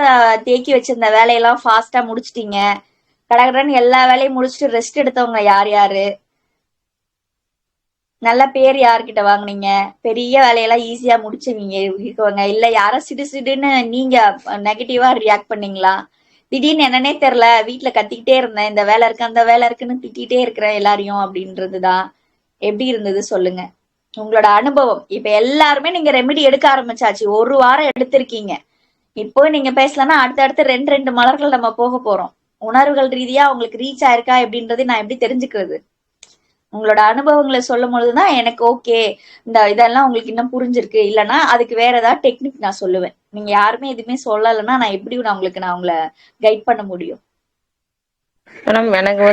தேக்கி வச்சிருந்த வேலையெல்லாம் ஃபாஸ்டா முடிச்சிட்டீங்க. கடகடன்னு எல்லா வேலையும் முடிச்சுட்டு ரெஸ்ட் எடுத்தவங்க யார் யாரு? நல்ல பேர் யார்கிட்ட வாங்குனீங்க? பெரிய வேலையெல்லாம் ஈஸியா முடிச்சுவீங்க இல்ல யாரும் சிடுன்னு நீங்க நெகட்டிவா ரியாக்ட் பண்ணீங்களா? திடீர்னு என்னன்னே தெரியல, வீட்டுல கத்திக்கிட்டே இருந்தேன், இந்த வேலை இருக்கு அந்த வேலை இருக்குன்னு திட்டிகிட்டே இருக்கிறேன் எல்லாரையும் அப்படின்றதுதான். எப்படி இருந்தது சொல்லுங்க உங்களோட அனுபவம். இப்ப எல்லாருமே நீங்க ரெமெடி எடுக்க ஆரம்பிச்சாச்சு. ஒரு வாரம் எடுத்திருக்கீங்க. இப்போ நீங்க பேசலன்னா அடுத்தடுத்து ரெண்டு மலர்கள் நம்ம போக போறோம். உணர்வுகள் ரீதியா உங்களுக்கு ரீச் ஆயிருக்கா எப்படின்றது நான் எப்படி தெரிஞ்சுக்கிறது? உங்களோட அனுபவங்களை சொல்லும் பொழுதுதான் எனக்கு ஓகே, இந்த இதெல்லாம் உங்களுக்கு இன்னும் புரிஞ்சிருக்கு. இல்லைன்னா அதுக்கு வேற ஏதாவது டெக்னிக் நான் சொல்லுவேன். நீங்க யாருமே எதுவுமே சொல்லலைன்னா நான் எப்படி நான் உங்களை கைட் பண்ண முடியும்? மேடம் எனக்கு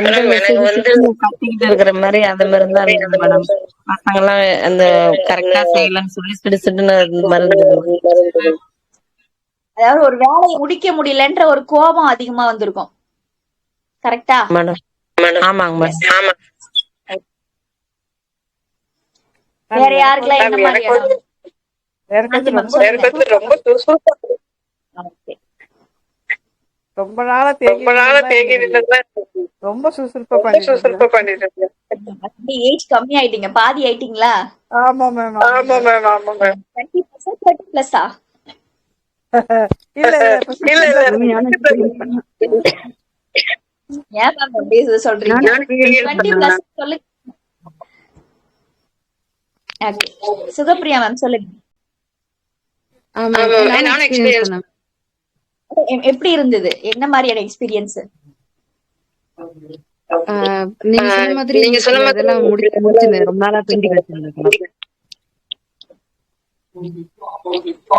கத்திக்கிட்டு இருக்கிற மாதிரி அந்த மாதிரி தான் இருந்தது மேடம். பசங்க எல்லாம் அந்த கரெக்டா செய்யலன்னு சொல்லி சிடுன்னு மருந்து. அதாவது ஒரு வேலையை முடிக்க முடியலன்ற ஒரு கோபம் அதிகமா வந்திருக்கும். கரெக்டா மேடம்? ஆமாங்க மேடம். வேற யாருக்கெல்லாம் என்ன மாதிரி? ரொம்ப நாளா ரொம்ப சுறுசுறுப்பா பண்ணிட்டு ஏஜ் கம்மி ஆயிட்டீங்க, பாதி ஆயிட்டீங்களா? ஆமா மேம். 20% 30+ஆ? இல்ல ஏன் மேம் அப்படி சொல்றீங்க? 20+ சொல்லுங்க. சுகப்பிரியா மேம் சொல்லுங்க. எப்படி இருந்தது? என்ன மாதிரியான எக்ஸ்பீரியன்ஸ்? நீங்க சொன்ன மாதிரி அதெல்லாம் முடிச்சு ரொம்ப நாளா பெண்டிங் வச்சிருந்தேன்.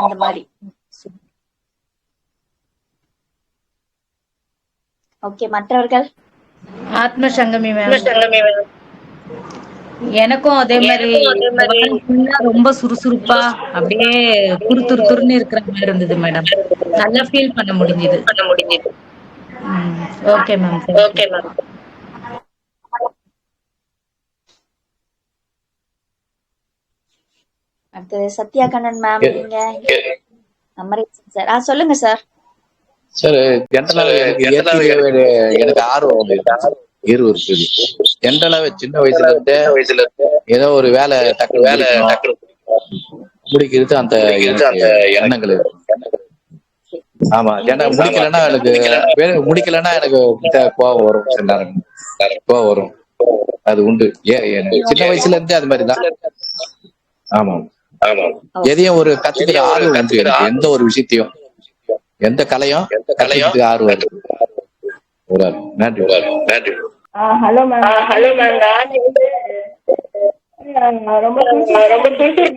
அந்த மாதிரி. ஓகே, மற்றவர்கள்? ஆத்ம சங்கமி மேம். எனக்கும் அதே மாதிரி ரொம்ப சுறுசுறுப்பா அப்படியே துருன்னு இருக்கிற மாதிரி இருந்தது மேடம். நல்லா ஃபீல் பண்ண முடிஞ்சது. Okay ma'am. அடுத்தது சத்யா கண்ணன் மேம். நீங்க சார் சொல்லுங்க சார். சார் ஜென்ரலாவே எனக்கு ஆர்வம் இருக்குது. ஜென்ரலாவே சின்ன வயசுல இருந்தே ஏதோ ஒரு வேலை டக்கு முடிக்கிறது அந்த எண்ணங்கள் இருக்கு. ஆமா, ஏன்னா முடிக்கலன்னா எனக்கு கோவம் வரும். சில நேரம் கோவம் வரும், அது உண்டு. சின்ன வயசுல இருந்தே அது மாதிரிதான். ஆமா, எதையும் ஒரு கத்துக்கிற ஆர்வம் உண்டு எனக்கு. எந்த ஒரு விஷயத்தையும், எந்த கலையும் ஆர்வம் இருக்கு. நன்றி. Hello ma'am. நான் ரொம்ப நினைக்கிறேன்.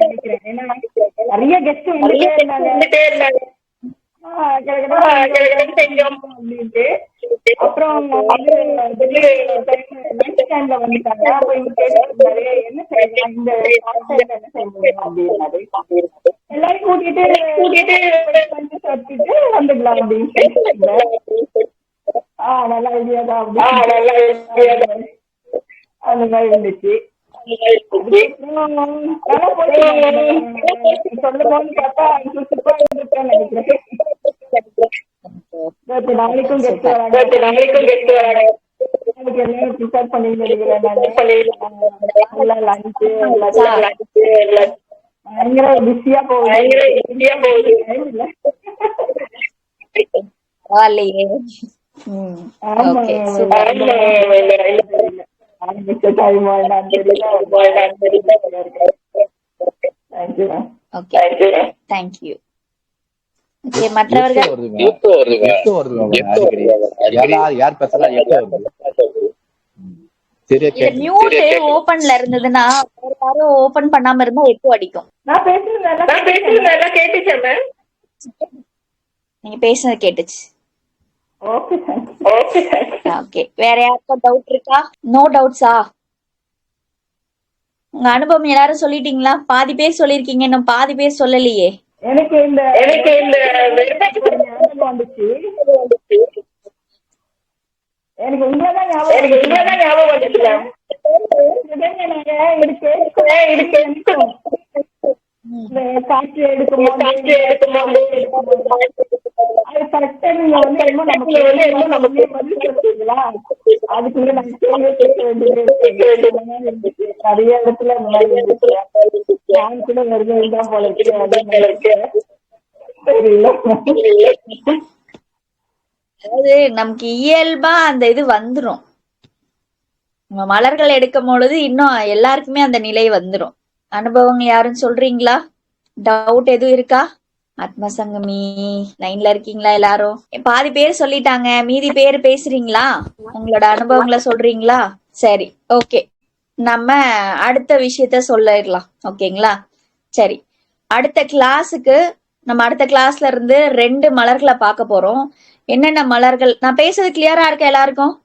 நிறைய கெஸ்ட் வந்துட்டே இருந்தாங்க. அப்படின்ட்டு அப்புறம் வந்துட்டாங்க. அப்ப இவங்க கேட்டாரு என்ன செய்யலாம், இந்த என்ன செய்ய முடியும் அப்படின்னாரு. எல்லாரும் கூட்டிட்டு வந்துடலாம் அப்படின்னு. நல்ல ஐடியா தான் அந்த மாதிரி இருந்துச்சு. சொல்லும்போது பார்த்தா நினைக்கிறேன். நாளைக்கும் கெஸ்ட் வராங்க. அதுக்கு எல்லாம் ப்ரிப்பேர் பண்ணி நினைக்கிறேன். லஞ்சு பயங்கர பிஸியா போகுது. மற்றவர்கள்? மியூட் ஓபன்ல இருந்ததுன்னா யாரும் ஓபன் பண்ணாம இருந்தா எக்கோ அடிக்கும். நான் பேசுறது நல்லா கேட்டுச்சேன் மேம். நீங்க பேசுனது கேட்டுச்சு. Okay sir. ஓகே, வேற யாருக்கும் டவுட் இருக்கா? நோ டவுட்ஸா? உங்க அனுபவம் எல்லாரும் சொல்லிட்டீங்களா? பாதி பேர் சொல்லிருக்கீங்க, இன்னும் பாதி பேர் சொல்லலையே. எனக்கு இந்த ஞாபகம் வந்துச்சு. எனக்கு உண்மைதான் ஞாபகம் வந்துச்சுல. காற்று எடுக்கும் அது கரெக்டா நீங்க வந்து நமக்கு பதில் சொல்றீங்களா? அதுக்குள்ள நாங்க கேட்க வேண்டியது நிறைய இடத்துல அந்த மாதிரி இருந்துச்சு. நான் கூட வருதான் போல இருக்கு. அதாவது நமக்கு இயல்பா அந்த இது வந்துரும். மலர்கள் எடுக்கும் பொழுது இன்னும் எல்லாருக்குமே அந்த நிலை வந்துரும். அனுபவம் யாரும் சொல்றீங்களா? டவுட் எதுவும் இருக்கா? ஆத்மசங்கமி லைன்ல இருக்கீங்களா எல்லாரும்? பாதி பேர் சொல்லிட்டாங்க, மீதி பேர் பேசுறீங்களா? உங்களோட அனுபவங்களை சொல்றீங்களா? சரி, ஓகே, நம்ம அடுத்த விஷயத்த சொல்லிடலாம். ஓகேங்களா? சரி, அடுத்த கிளாஸ்ல இருந்து 2 மலர்களை பார்க்க போறோம். என்னென்ன மலர்கள்? நான் பேசுறது கிளியரா இருக்கா எல்லாருக்கும்?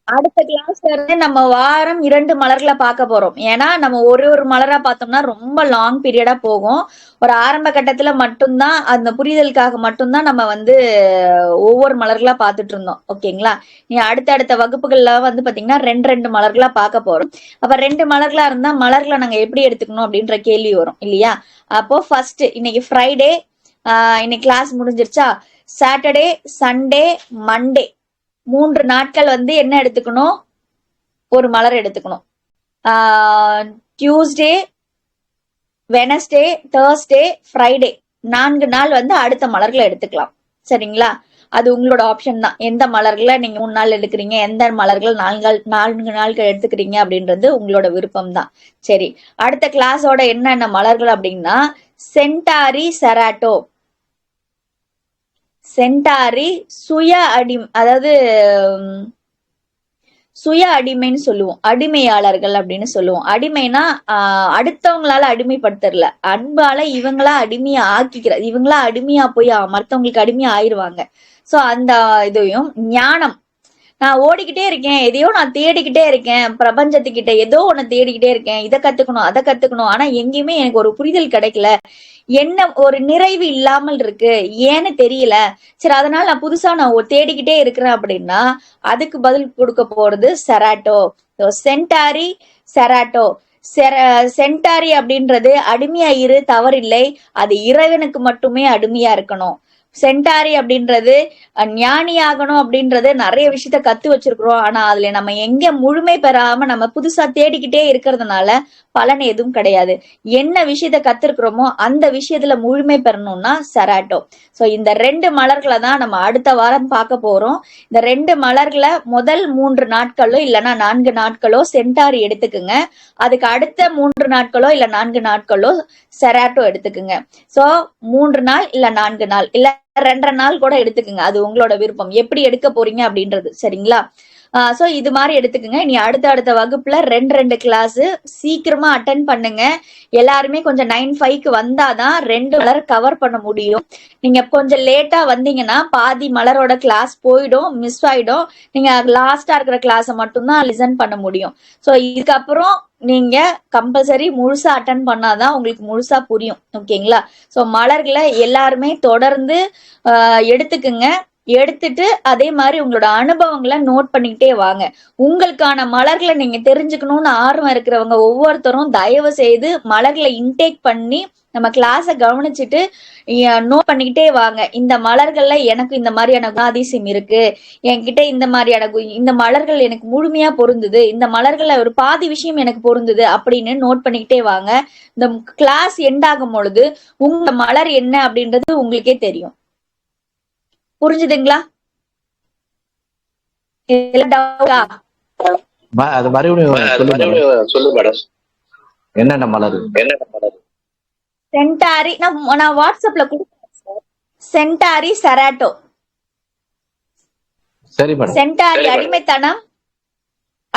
அடுத்த கிளாஸ்ல இருந்து நம்ம வாரம் 2 மலர்களை பார்க்க போறோம். ஏன்னா நம்ம ஒரு மலரா பார்த்தோம்னா ரொம்ப லாங் பீரியடா போகும். ஒரு ஆரம்ப கட்டத்துல மட்டும்தான் அந்த புரிதலுக்காக மட்டும்தான் நம்ம வந்து ஒவ்வொரு மலர்களா பார்த்துட்டு இருந்தோம். ஓகேங்களா? நீ அடுத்தடுத்த வகுப்புகள்ல வந்து பாத்தீங்கன்னா 2 மலர்களா பார்க்க போறோம். அப்ப 2 மலர்களா இருந்தா மலர்களை நாங்க எப்படி எடுத்துக்கணும் அப்படின்ற கேள்வி வரும் இல்லையா? அப்போ ஃபர்ஸ்ட் இன்னைக்கு ஃப்ரைடே, இன்னைக்கு கிளாஸ் முடிஞ்சிருச்சா? சாட்டர்டே, சண்டே, மண்டே 3 நாட்கள் வந்து என்ன எடுத்துக்கணும்? ஒரு மலர் எடுத்துக்கணும். டியூஸ்டே, வெனஸ்டே, தேர்ஸ்டே, ஃப்ரைடே 4 நாள் வந்து அடுத்த மலர்களை எடுத்துக்கலாம். சரிங்களா? அது உங்களோட ஆப்ஷன் தான். எந்த மலர்களை நீங்க 3 நாள் எடுக்கிறீங்க, எந்த மலர்கள் 4 நாட்கள் எடுத்துக்கிறீங்க அப்படின்றது உங்களோட விருப்பம் தான். சரி, அடுத்த கிளாஸோட என்னென்ன மலர்கள் அப்படின்னா சென்டாரி, செராட்டோ. சென்டாரி அதாவது சுய அடிமைன்னு சொல்லுவோம், அடிமையாளர்கள் அப்படின்னு சொல்லுவோம். அடிமைனா அடுத்தவங்களால அடிமைப்படுத்தல, அன்பால இவங்களா அடிமையா இவங்களா அடிமையா போய் மற்றவங்களுக்கு அடிமையா ஆயிடுவாங்க. சோ அந்த இதையும் ஞானம், நான் ஓடிக்கிட்டே இருக்கேன், எதையோ நான் தேடிக்கிட்டே இருக்கேன், பிரபஞ்சத்துக்கிட்ட ஏதோ ஒண்ணு தேடிக்கிட்டே இருக்கேன், இதை கத்துக்கணும் அதை கத்துக்கணும், ஆனா எங்கேயுமே எனக்கு ஒரு புரிதல் கிடைக்கல, என்ன ஒரு நிறைவு இல்லாமல் இருக்கு, ஏன்னு தெரியல. சரி, அதனால நான் புதுசா தேடிக்கிட்டே இருக்கிறேன் அப்படின்னா அதுக்கு பதில் கொடுக்க போறது செராட்டோ. Centauri, cerato. சென்டாரி அப்படின்றது அடிமையா இரு, தவறில்லை, அது இறைவனுக்கு மட்டுமே அடிமையா இருக்கணும். சென்டாரி அப்படின்றது ஞானியாகணும் அப்படின்றது நிறைய விஷயத்த கத்து வச்சிருக்கிறோம். ஆனா அதுல நம்ம எங்க முழுமை பெறாம நம்ம புதுசா தேடிக்கிட்டே இருக்கிறதுனால பலன் எதுவும் கிடையாது. என்ன விஷயத்த கத்துருக்கிறோமோ அந்த விஷயத்துல முழுமை பெறணும்னா செராட்டோ. சோ இந்த 2 மலர்களை தான் நம்ம அடுத்த வாரம் பார்க்க போறோம். இந்த 2 மலர்களை முதல் 3 நாட்களோ இல்லைன்னா 4 நாட்களோ சென்டாரி எடுத்துக்குங்க. அதுக்கு அடுத்த 3 நாட்களோ இல்ல 4 நாட்களோ செராட்டோ எடுத்துக்குங்க. சோ 3 நாள் இல்ல 4 நாள் இல்ல 2.5 நாள் கூட எடுத்துக்குங்க. அது உங்களோட விருப்பம், எப்படி எடுக்க போறீங்க அப்படின்றது. சரிங்களா? சோ இது மாதிரி எடுத்துக்கோங்க. நீ அடுத்த வகுப்புல 2 கிளாஸ் சீக்கிரமா அட்டென்ட் பண்ணுங்க. எல்லாருமே கொஞ்சம் 9:05 வந்தாதான் 2 மலர் கவர் பண்ண முடியும். நீங்க கொஞ்சம் லேட்டா வந்தீங்கன்னா பாதி மலரோட கிளாஸ் போயிடும், மிஸ் ஆயிடும். நீங்க லாஸ்டா இருக்கிற கிளாஸ மட்டும்தான் லிசன் பண்ண முடியும். சோ இதுக்கப்புறம் நீங்க கம்பல்சரி முழுசா அட்டன் பண்ணாதான் உங்களுக்கு முழுசா புரியும். ஓகேங்களா? சோ மலர்களை எல்லாருமே தொடர்ந்து எடுத்துக்குங்க. எடுத்துட்டு அதே மாதிரி உங்களோட அனுபவங்களை நோட் பண்ணிக்கிட்டே வாங்க. உங்களுக்கான மலர்களை நீங்க தெரிஞ்சுக்கணும்னு ஆர்வம் இருக்கிறவங்க ஒவ்வொருத்தரும் தயவு செய்து மலர்களை இன்டேக் பண்ணி நம்ம கிளாஸ கவனிச்சுட்டு நோட் பண்ணிக்கிட்டே வாங்க. இந்த மலர்கள்ல எனக்கு இந்த மாதிரியான குணாதிசயம் இருக்கு, என்கிட்ட இந்த மலர்கள் எனக்கு முழுமையா பொருந்துது, இந்த மலர்கள்ல ஒரு பாதி விஷயம் எனக்கு பொருந்துது அப்படின்னு நோட் பண்ணிக்கிட்டே வாங்க. இந்த கிளாஸ் எண்ட் ஆகும் பொழுது உங்க மலர் என்ன அப்படின்றது உங்களுக்கே தெரியும். புரிஞ்சுதுங்களா? அது மறுபடியும் சொல்லு மேடம். என்னென்ன மலர்? சென்டாரி நான் வாட்ஸ்அப்ல கொடுத்தேன். Centauri, cerato. சரி மேடம். சென்டாரி அடிமைத்தனம்,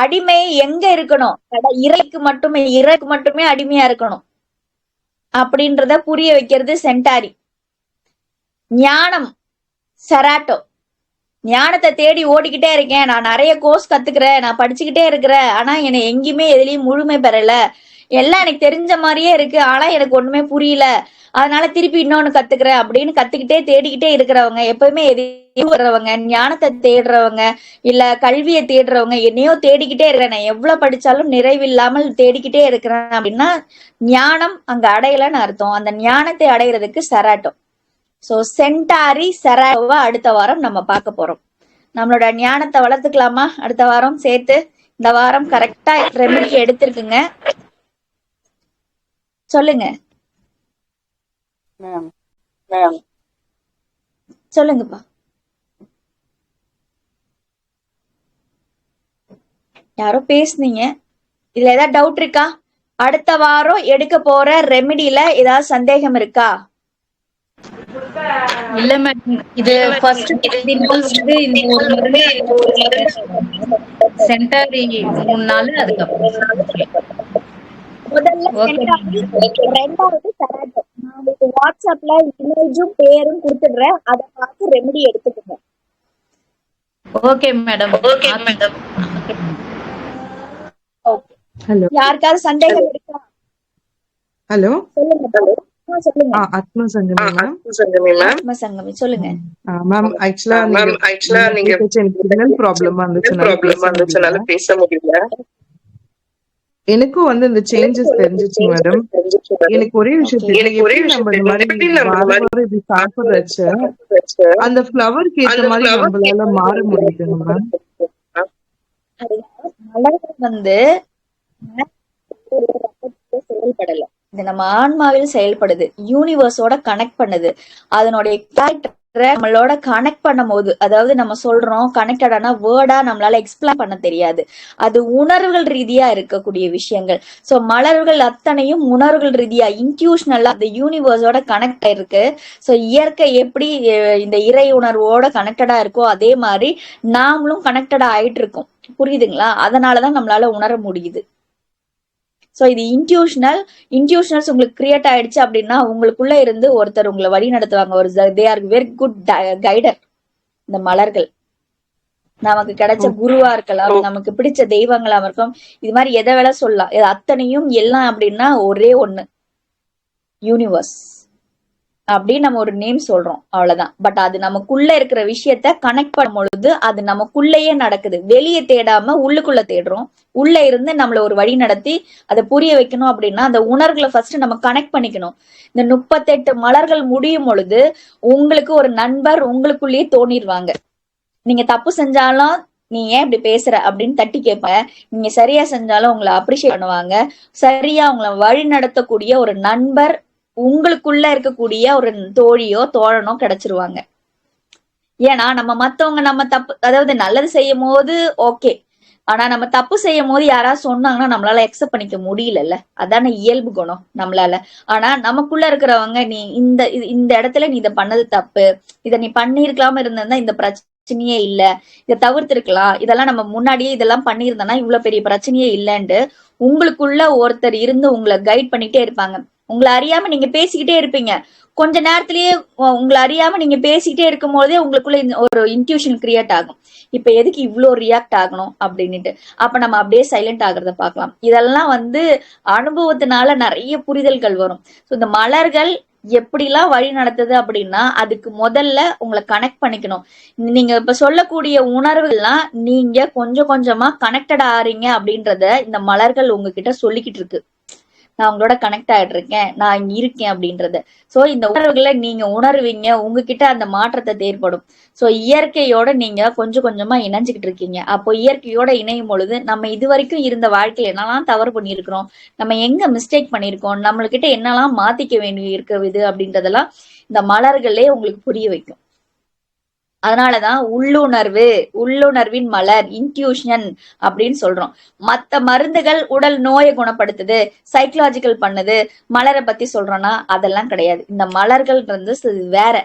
அடிமை எங்க இருக்கணும்? இறைக்கு மட்டுமே அடிமையா இருக்கணும் அப்படின்றத புரிய வைக்கிறது சென்டாரி. ஞானம் செராட்டோ. ஞானத்தை தேடி ஓடிக்கிட்டே இருக்கேன், நான் நிறைய கோர்ஸ் கத்துக்கிறேன், நான் படிச்சுக்கிட்டே இருக்கிறேன், ஆனா என்னை எங்கேயுமே எதுலயும் முழுமை பெறல, எல்லாம் எனக்கு தெரிஞ்ச மாதிரியே இருக்கு, ஆனா எனக்கு ஒண்ணுமே புரியல, அதனால திருப்பி இன்னொன்னு கத்துக்கிறேன் அப்படின்னு கத்துக்கிட்டே தேடிக்கிட்டே இருக்கிறவங்க, எப்பவுமே எதையும் வர்றவங்க, ஞானத்தை தேடுறவங்க, இல்ல கல்வியை தேடுறவங்க, என்னையோ தேடிக்கிட்டே இருக்கிறேன், நான் எவ்வளவு படிச்சாலும் நிறைவில்லாமல் தேடிக்கிட்டே இருக்கிறேன் அப்படின்னா ஞானம் அங்க அடையலன்னு அர்த்தம். அந்த ஞானத்தை அடைகிறதுக்கு செராட்டோ. சோ சென்டாரி செராட்டோவை அடுத்த வாரம் நம்ம பார்க்க போறோம். நம்மளோட ஞானத்தை வளர்த்துக்கலாமா அடுத்த வாரம் சேர்த்து? இந்த வாரம் கரெக்டா ரெமெடி எடுத்திருக்குங்க. சொல்லுங்க சொல்லுங்கப்பா. யாரோ பேசுனீங்க, இதுல ஏதாவது டவுட் இருக்கா? அடுத்த வாரம் எடுக்க போற ரெமெடியில ஏதாவது சந்தேகம் இருக்கா? இல்ல மேடம், இது ஃபர்ஸ்ட் வந்து இந்த ஒரு மருந்து சென்டாரி 3 நாள், அதுக்கப்புறம் முதல்ல சென்டாரி, ரெண்டாவது செராட்டோ. நான் உங்களுக்கு வாட்ஸ்அப்ல இமேஜும் பேரும் கொடுத்துடுறேன், அதை பார்த்து ரெமெடி எடுத்துக்கோங்க. Okay madam. ஹலோ யாருக்காவது சந்தேகம் இருக்கா? ஹலோ சொல்லுங்க. சொல்லுங்க ஆத்ம சங்கமி மேம். ஆத்ம சங்கமி சொல்லுங்க. மேம் ஆக்சுவலா நீங்க சிக்னல் ப்ராப்ளமா இருந்துச்சுனால பேச முடியல. எனக்கும் வந்து இந்த சேஞ்சஸ் தெரிஞ்சிச்சு மேடம். எனக்கு ஒரே விஷயம் தெரியல, எப்படி நம்ம இந்த மாதிரி வாரம் இப்படி சாப்பிடுறச்ச அந்த ஃப்ளவருக்கு ஏற்ற மாதிரி நம்மளால மாற முடியுது மேம். மலர்கள் வந்து செயல்படல, இது நம்ம ஆன்மாவில் செயல்படுது, யூனிவர்ஸோட கனெக்ட் பண்ணுது. அதனுடைய கேரக்டரை நம்மளோட கனெக்ட் பண்ணும் போது, அதாவது நம்ம சொல்றோம் கனெக்டடான வேர்டா நம்மளால எக்ஸ்பிளைன் பண்ண தெரியாது, அது உணர்வுகள் ரீதியா இருக்கக்கூடிய விஷயங்கள். சோ மலர்கள் அத்தனையும் உணர்வுகள் ரீதியா இன்ட்யூஷனலா அந்த யூனிவர்ஸோட கனெக்ட் ஆயிருக்கு. சோ இயற்கை எப்படி இந்த இறை உணர்வோட கனெக்டடா இருக்கோ அதே மாதிரி நாமளும் கனெக்டடா ஆயிட்டு இருக்கோம். புரியுதுங்களா? அதனாலதான் நம்மளால உணர முடியுது. சோ இது இன்ட்யூஷனல்ஸ் உங்களுக்கு கிரியேட் ஆயிடுச்சு அப்படின்னா உங்களுக்குள்ள இருந்து ஒருத்தர் உங்களை வழி நடத்துவாங்க. ஒரு தே ஆர் வெரி குட் கைடர். இந்த மலர்கள் நமக்கு கிடைச்ச குருவா இருக்கலாம், நமக்கு பிடிச்ச தெய்வங்களா இருக்கும், இது மாதிரி எதை வேலை சொல்லலாம். இது அத்தனையும் எல்லாம் அப்படின்னா ஒரே ஒண்ணு, யூனிவர்ஸ் அப்படின்னு நம்ம ஒரு நேம் சொல்றோம், அவ்வளவுதான். பட் அது நமக்குள்ள இருக்கிற விஷயத்த கனெக்ட் பண்ணும் பொழுது அது நமக்குள்ளேயே நடக்குது. வெளியே தேடாம உள்ளுக்குள்ள தேடுறோம். உள்ள இருந்து நம்மள ஒரு வழி நடத்தி அதை புரிய வைக்கணும் அப்படின்னா அந்த உணர்வுகளை ஃபர்ஸ்ட் நம்ம கனெக்ட் பண்ணிக்கணும். இந்த 38 மலர்கள் முடியும் பொழுது உங்களுக்கு ஒரு நண்பர் உங்களுக்குள்ளேயே தோணிடுவாங்க. நீங்க தப்பு செஞ்சாலும் நீ ஏன் இப்படி பேசுற அப்படின்னு தட்டி கேட்பேன், நீங்க சரியா செஞ்சாலும் உங்களை அப்ரிஷியேட் பண்ணுவாங்க. சரியா உங்களை வழி நடத்தக்கூடிய ஒரு நண்பர், உங்களுக்குள்ள இருக்கக்கூடிய ஒரு தோழியோ தோழனோ கிடைச்சிருவாங்க. ஏன்னா நம்ம மத்தவங்க நம்ம தப்பு, அதாவது நல்லது செய்யும் போது ஓகே, ஆனா நம்ம தப்பு செய்யும் போது யாராவது சொன்னாங்கன்னா நம்மளால அக்செப்ட் பண்ணிக்க முடியலல்ல, அதான இயல்பு குணம் நம்மளால. ஆனா நமக்குள்ள இருக்கிறவங்க நீ இந்த இடத்துல நீ இதை பண்ணது தப்பு, இதை நீ பண்ணிருக்கலாம இருந்திருந்தா இந்த பிரச்சனையே இல்ல, இதை தவிர்த்திருக்கலாம், இதெல்லாம் நம்ம முன்னாடியே இதெல்லாம் பண்ணியிருந்தோம்னா இவ்வளவு பெரிய பிரச்சனையே இல்லைன்ட்டு உங்களுக்குள்ள ஒருத்தர் இருந்து உங்களை கைட் பண்ணிட்டே இருப்பாங்க. உங்களை அறியாம நீங்க பேசிக்கிட்டே இருப்பீங்க, கொஞ்ச நேரத்திலேயே உங்களை அறியாம நீங்க பேசிக்கிட்டே இருக்கும் போதே உங்களுக்குள்ள ஒரு இன்ட்யூஷன் கிரியேட் ஆகும், இப்ப எதுக்கு இவ்வளவு ரியாக்ட் ஆகணும் அப்படின்னுட்டு. அப்ப நம்ம அப்படியே சைலண்ட் ஆகுறத பார்க்கலாம். இதெல்லாம் வந்து அனுபவத்தினால நிறைய புரிதல்கள் வரும். ஸோ இந்த மலர்கள் எப்படிலாம் வழி நடத்துது அப்படின்னா அதுக்கு முதல்ல உங்களை கனெக்ட் பண்ணிக்கணும். நீங்க இப்ப சொல்லக்கூடிய உணர்வுகள்லாம் நீங்க கொஞ்சம் கொஞ்சமா கனெக்டட் ஆறீங்க அப்படின்றத இந்த மலர்கள் உங்ககிட்ட சொல்லிக்கிட்டு இருக்கு. நான் உங்களோட கனெக்ட் ஆயிட்டு இருக்கேன், நான் இங்க இருக்கேன் அப்படின்றத. சோ இந்த உணர்வுகளை நீங்க உணர்வீங்க, உங்ககிட்ட அந்த மாற்றத்தை ஏற்படும். சோ இயற்கையோட நீங்க கொஞ்சம் கொஞ்சமா இணைஞ்சுக்கிட்டு இருக்கீங்க. அப்போ இயற்கையோட இணையும் பொழுது நம்ம இது வரைக்கும் இருந்த வாழ்க்கையில என்னெல்லாம் தவறு பண்ணியிருக்கிறோம், நம்ம எங்க மிஸ்டேக் பண்ணியிருக்கோம், நம்மளுக்கிட்ட என்னெல்லாம் மாத்திக்க வேண்டி இருக்கிறது அப்படின்றதெல்லாம் இந்த மலர்களே உங்களுக்கு புரிய வைக்கும். அதனாலதான் உள்ளுணர்வின் மலர், இன்ட்யூஷன் அப்படின்னு சொல்றோம். மத்த மருந்துகள் உடல் நோயை குணப்படுத்துது, சைக்கலாஜிக்கல் பண்ணுது, மலரை பத்தி சொல்றோம்னா அதெல்லாம் கிடையாது. இந்த மலர்கள்ன்றது வேற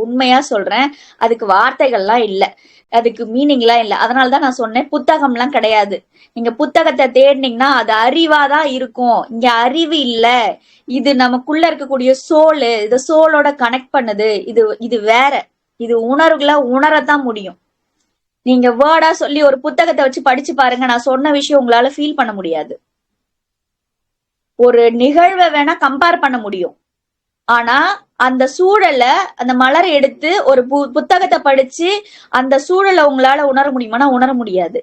உண்மையா சொல்றேன். அதுக்கு வார்த்தைகள்லாம் இல்ல, அதுக்கு மீனிங்லாம் இல்ல. அதனாலதான் நான் சொன்னேன் புத்தகம்லாம் கிடையாது. நீங்க புத்தகத்தை தேடினீங்கன்னா அது அறிவாதான் இருக்கும். இங்க அறிவு இல்ல, இது நமக்குள்ள இருக்கக்கூடிய சோலு, இது சோலோட கனெக்ட் பண்ணுது. இது வேற, இது உணர்வுகளை உணரத்தான் முடியும். நீங்க வேர்டா சொல்லி ஒரு புத்தகத்தை வச்சு படிச்சு பாருங்க, நான் சொன்ன விஷயம் உங்களால ஃபீல் பண்ண முடியாது. ஒரு நிகழ்வை வேணா கம்பேர் பண்ண முடியும், ஆனா அந்த சூழலை, அந்த மலரை எடுத்து ஒரு புத்தகத்தை படிச்சு அந்த சூழலை உங்களால உணர முடியுமானா உணர முடியாது.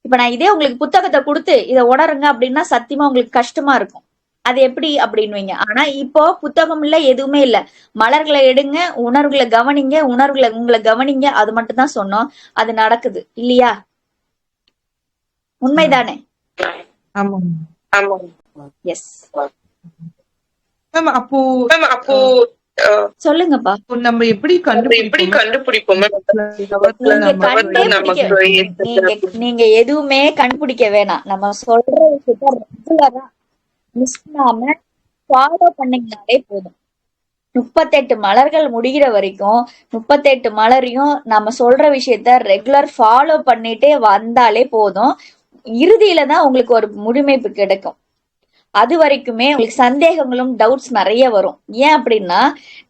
இப்ப நான் இதே உங்களுக்கு புத்தகத்தை கொடுத்து இதை உணருங்க அப்படின்னா சத்தியமா உங்களுக்கு கஷ்டமா இருக்கும். அது எப்படி அப்படின்னுவீங்க. ஆனா இப்போ புத்தகம் இல்ல, எதுவுமே இல்ல, மலர்களை எடுங்க, உணர்வுகளை கவனிங்க, உணர்வுகளை உங்களை கவனிங்க, அது மட்டும் தான் சொன்னோம். அது நடக்குது இல்லையா? உண்மைதானே? Yes ma'am. அப்போ சொல்லுங்கப்பா. நம்ம எப்படி கண்டுபிடிப்போம்? நீங்க எதுவுமே கண்டுபிடிக்க வேணாம். நம்ம சொல்ற விஷயத்த ரெகுலரா மிஸ் பண்ணாம ஃபாலோ பண்ணீங்கனாலே போதும். 38 மலர்கள் முடிகிற வரைக்கும் 38 மலரையும் நம்ம சொல்ற விஷயத்த ரெகுலர் ஃபாலோ பண்ணிட்டே வந்தாலே போதும். இறுதியில தான் உங்களுக்கு ஒரு முழுமைப்பு கிடைக்கும். அது வரைக்குமே உங்களுக்கு சந்தேகங்களும் டவுட்ஸ் நிறைய வரும். ஏன் அப்படின்னா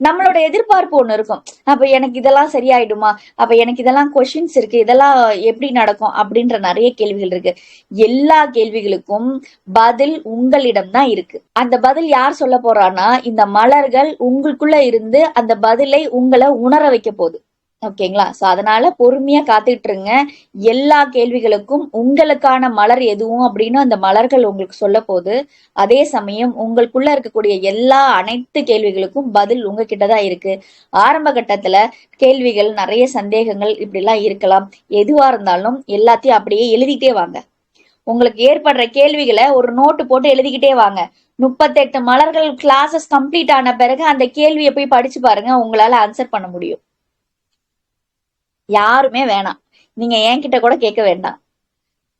நம்மளோட எதிர்பார்ப்பு ஒண்ணு இருக்கும். அப்ப எனக்கு இதெல்லாம் சரியாயிடுமா, அப்ப எனக்கு இதெல்லாம் கொஸ்டின்ஸ் இருக்கு, இதெல்லாம் எப்படி நடக்கும் அப்படின்ற நிறைய கேள்விகள் இருக்கு. எல்லா கேள்விகளுக்கும் பதில் உங்களிடம் தான் இருக்கு. அந்த பதில் யார் சொல்ல போறான்னா இந்த மலர்கள் உங்களுக்குள்ள இருந்து அந்த பதிலை உங்களை உணர வைக்க போகுது. ஓகேங்களா? சோ அதனால பொறுமையா காத்துட்டு இருங்க. எல்லா கேள்விகளுக்கும் உங்களுக்கான மலர் எதுவும் அப்படின்னு அந்த மலர்கள் உங்களுக்கு சொல்ல போகுது. அதே சமயம் உங்களுக்குள்ள இருக்கக்கூடிய அனைத்து கேள்விகளுக்கும் பதில் உங்ககிட்டதான் இருக்கு. ஆரம்ப கட்டத்துல கேள்விகள், நிறைய சந்தேகங்கள் இப்படி எல்லாம் இருக்கலாம். எதுவா இருந்தாலும் எல்லாத்தையும் அப்படியே எழுதிட்டே வாங்க. உங்களுக்கு ஏற்படுற கேள்விகளை ஒரு நோட்டு போட்டு எழுதிக்கிட்டே வாங்க. 38 மலர்கள் கிளாஸஸ் கம்ப்ளீட் ஆன பிறகு அந்த கேள்வியை போய் படிச்சு பாருங்க, உங்களால ஆன்சர் பண்ண முடியும். யாருமே வேணாம், நீங்க என்கிட்ட கூட கேட்க வேண்டாம்.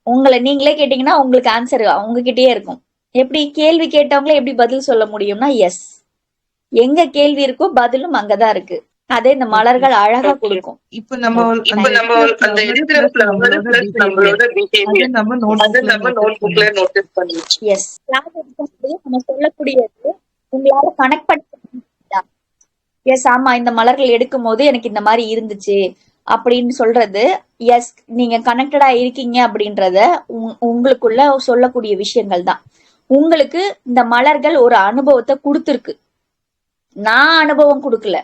உங்களை நீங்களே கேட்டீங்கன்னா உங்களுக்கு ஆன்சர் உங்ககிட்டயே இருக்கும். எப்படி கேள்வி கேட்டவங்களே எப்படி பதில் சொல்ல முடியும்னா, எஸ், எங்க கேள்வி இருக்கோ பதிலும் அங்கதான் இருக்கு. அதே இந்த மலர்கள் அழகா கொடுக்கும். இப்ப நம்ம அந்த இருக்கிற ஃப்ளவர் பிளஸ் நம்மளோட பிஹேவியர் நம்ம நோட்புக்ல நோட்டீஸ் பண்ணிச்சு. எஸ், கிளாஸ் எடுக்கும்போது நம்ம சொல்லக்கூடியது உங்களால கனெக்ட் பண்ண. எஸ், ஆமா, இந்த மலர்கள் எடுக்கும் போது எனக்கு இந்த மாதிரி இருந்துச்சு அப்படின்னு சொல்றது, எஸ், நீங்க கனெக்டடா இருக்கீங்க அப்படின்றத உங்களுக்குள்ள சொல்லக்கூடிய விஷயங்கள் தான். உங்களுக்கு இந்த மலர்கள் ஒரு அனுபவத்தை கொடுத்துருக்கு. நான் அனுபவம் கொடுக்கல,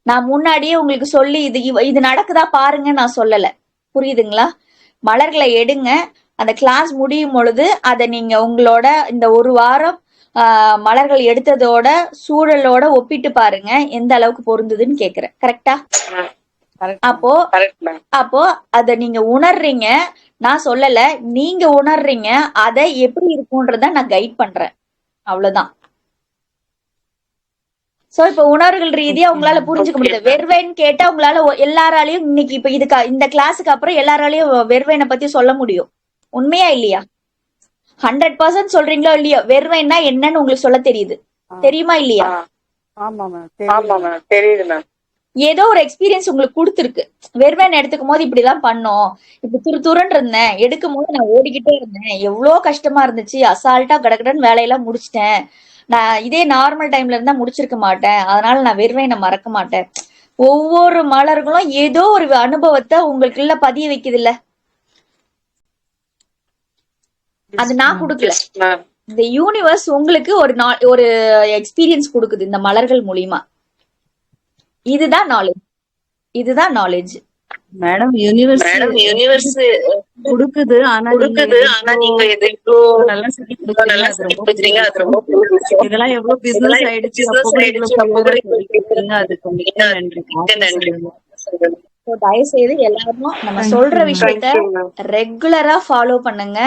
நான் முன்னாடியே உங்களுக்கு சொல்லி இது நடக்குதா பாருங்க நான் சொல்லல. புரியுதுங்களா? மலர்களை எடுங்க, அந்த கிளாஸ் முடியும் பொழுது அதை நீங்க உங்களோட இந்த ஒரு வாரம் மலர்கள் எடுத்ததோட சூழலோட ஒப்பிட்டு பாருங்க, எந்த அளவுக்கு பொருந்ததுன்னு கேக்குறேன். கரெக்டா? அப்போ அத நீங்க உணர்றீங்க, நான் சொல்லல, நீங்க உணர்றீங்க. அதை எப்படி இருக்கும்ன்றத நான் கைட் பண்றேன், அவ்வளவுதான். சோ இப்ப உணர்வுகள் ரீதியா உங்களால புரிஞ்சுக்க முடியுது. வெர்வைன்னு கேட்டா உங்களால எல்லாராலையும் இன்னைக்கு இப்ப இந்த கிளாஸுக்கு அப்புறம் எல்லாராலையும் வெர்வைனை பத்தி சொல்ல முடியும். உண்மையா இல்லையா? 100% சொல்றீங்களோ இல்லையோ, வெர்வைன்னா என்னன்னு உங்களுக்கு சொல்ல தெரியுது. தெரியுமா இல்லையா? தெரியுது மேம். ஏதோ ஒரு எக்ஸ்பீரியன்ஸ் உங்களுக்கு கொடுத்துருக்கு. வெறுவன் எடுத்துக்கும் போது இப்படிதான் பண்ணோம், இப்படி துருன்னு இருந்தேன், எடுக்கும் போது நான் ஓடிக்கிட்டே இருந்தேன், எவ்வளோ கஷ்டமா இருந்துச்சு, அசால்ட்டா கடகடன்னு வேலையெல்லாம் முடிச்சிட்டேன், நான் இதே நார்மல் டைம்ல இருந்தா முடிச்சிருக்க மாட்டேன், அதனால நான் வெறுவனை மறக்க மாட்டேன். ஒவ்வொரு மலர்களும் ஏதோ ஒரு அனுபவத்தை உங்களுக்குள்ள பதிய வைக்குது இல்ல? அது நான் கொடுக்கல, இந்த யூனிவர்ஸ் உங்களுக்கு ஒரு எக்ஸ்பீரியன்ஸ் கொடுக்குது இந்த மலர்கள் மூலியமா. இதுதான் நாலேஜ், இதுதான் நாலேஜ். மேடம் யூனிவர்ஸ் கொடுக்குது, ஆனா நீங்க இது நல்லா சொல்லி கொடுக்குறீங்க, அது ரொம்ப இதெல்லாம் எவ்வளவு பிசினஸ் ஆயிடுச்சு, அதுக்கு மிக நன்றி. தயவு செய்து எல்லாரும் நம்ம சொல்ற விஷயத்த ரெகுலரா ஃபாலோ பண்ணுங்க.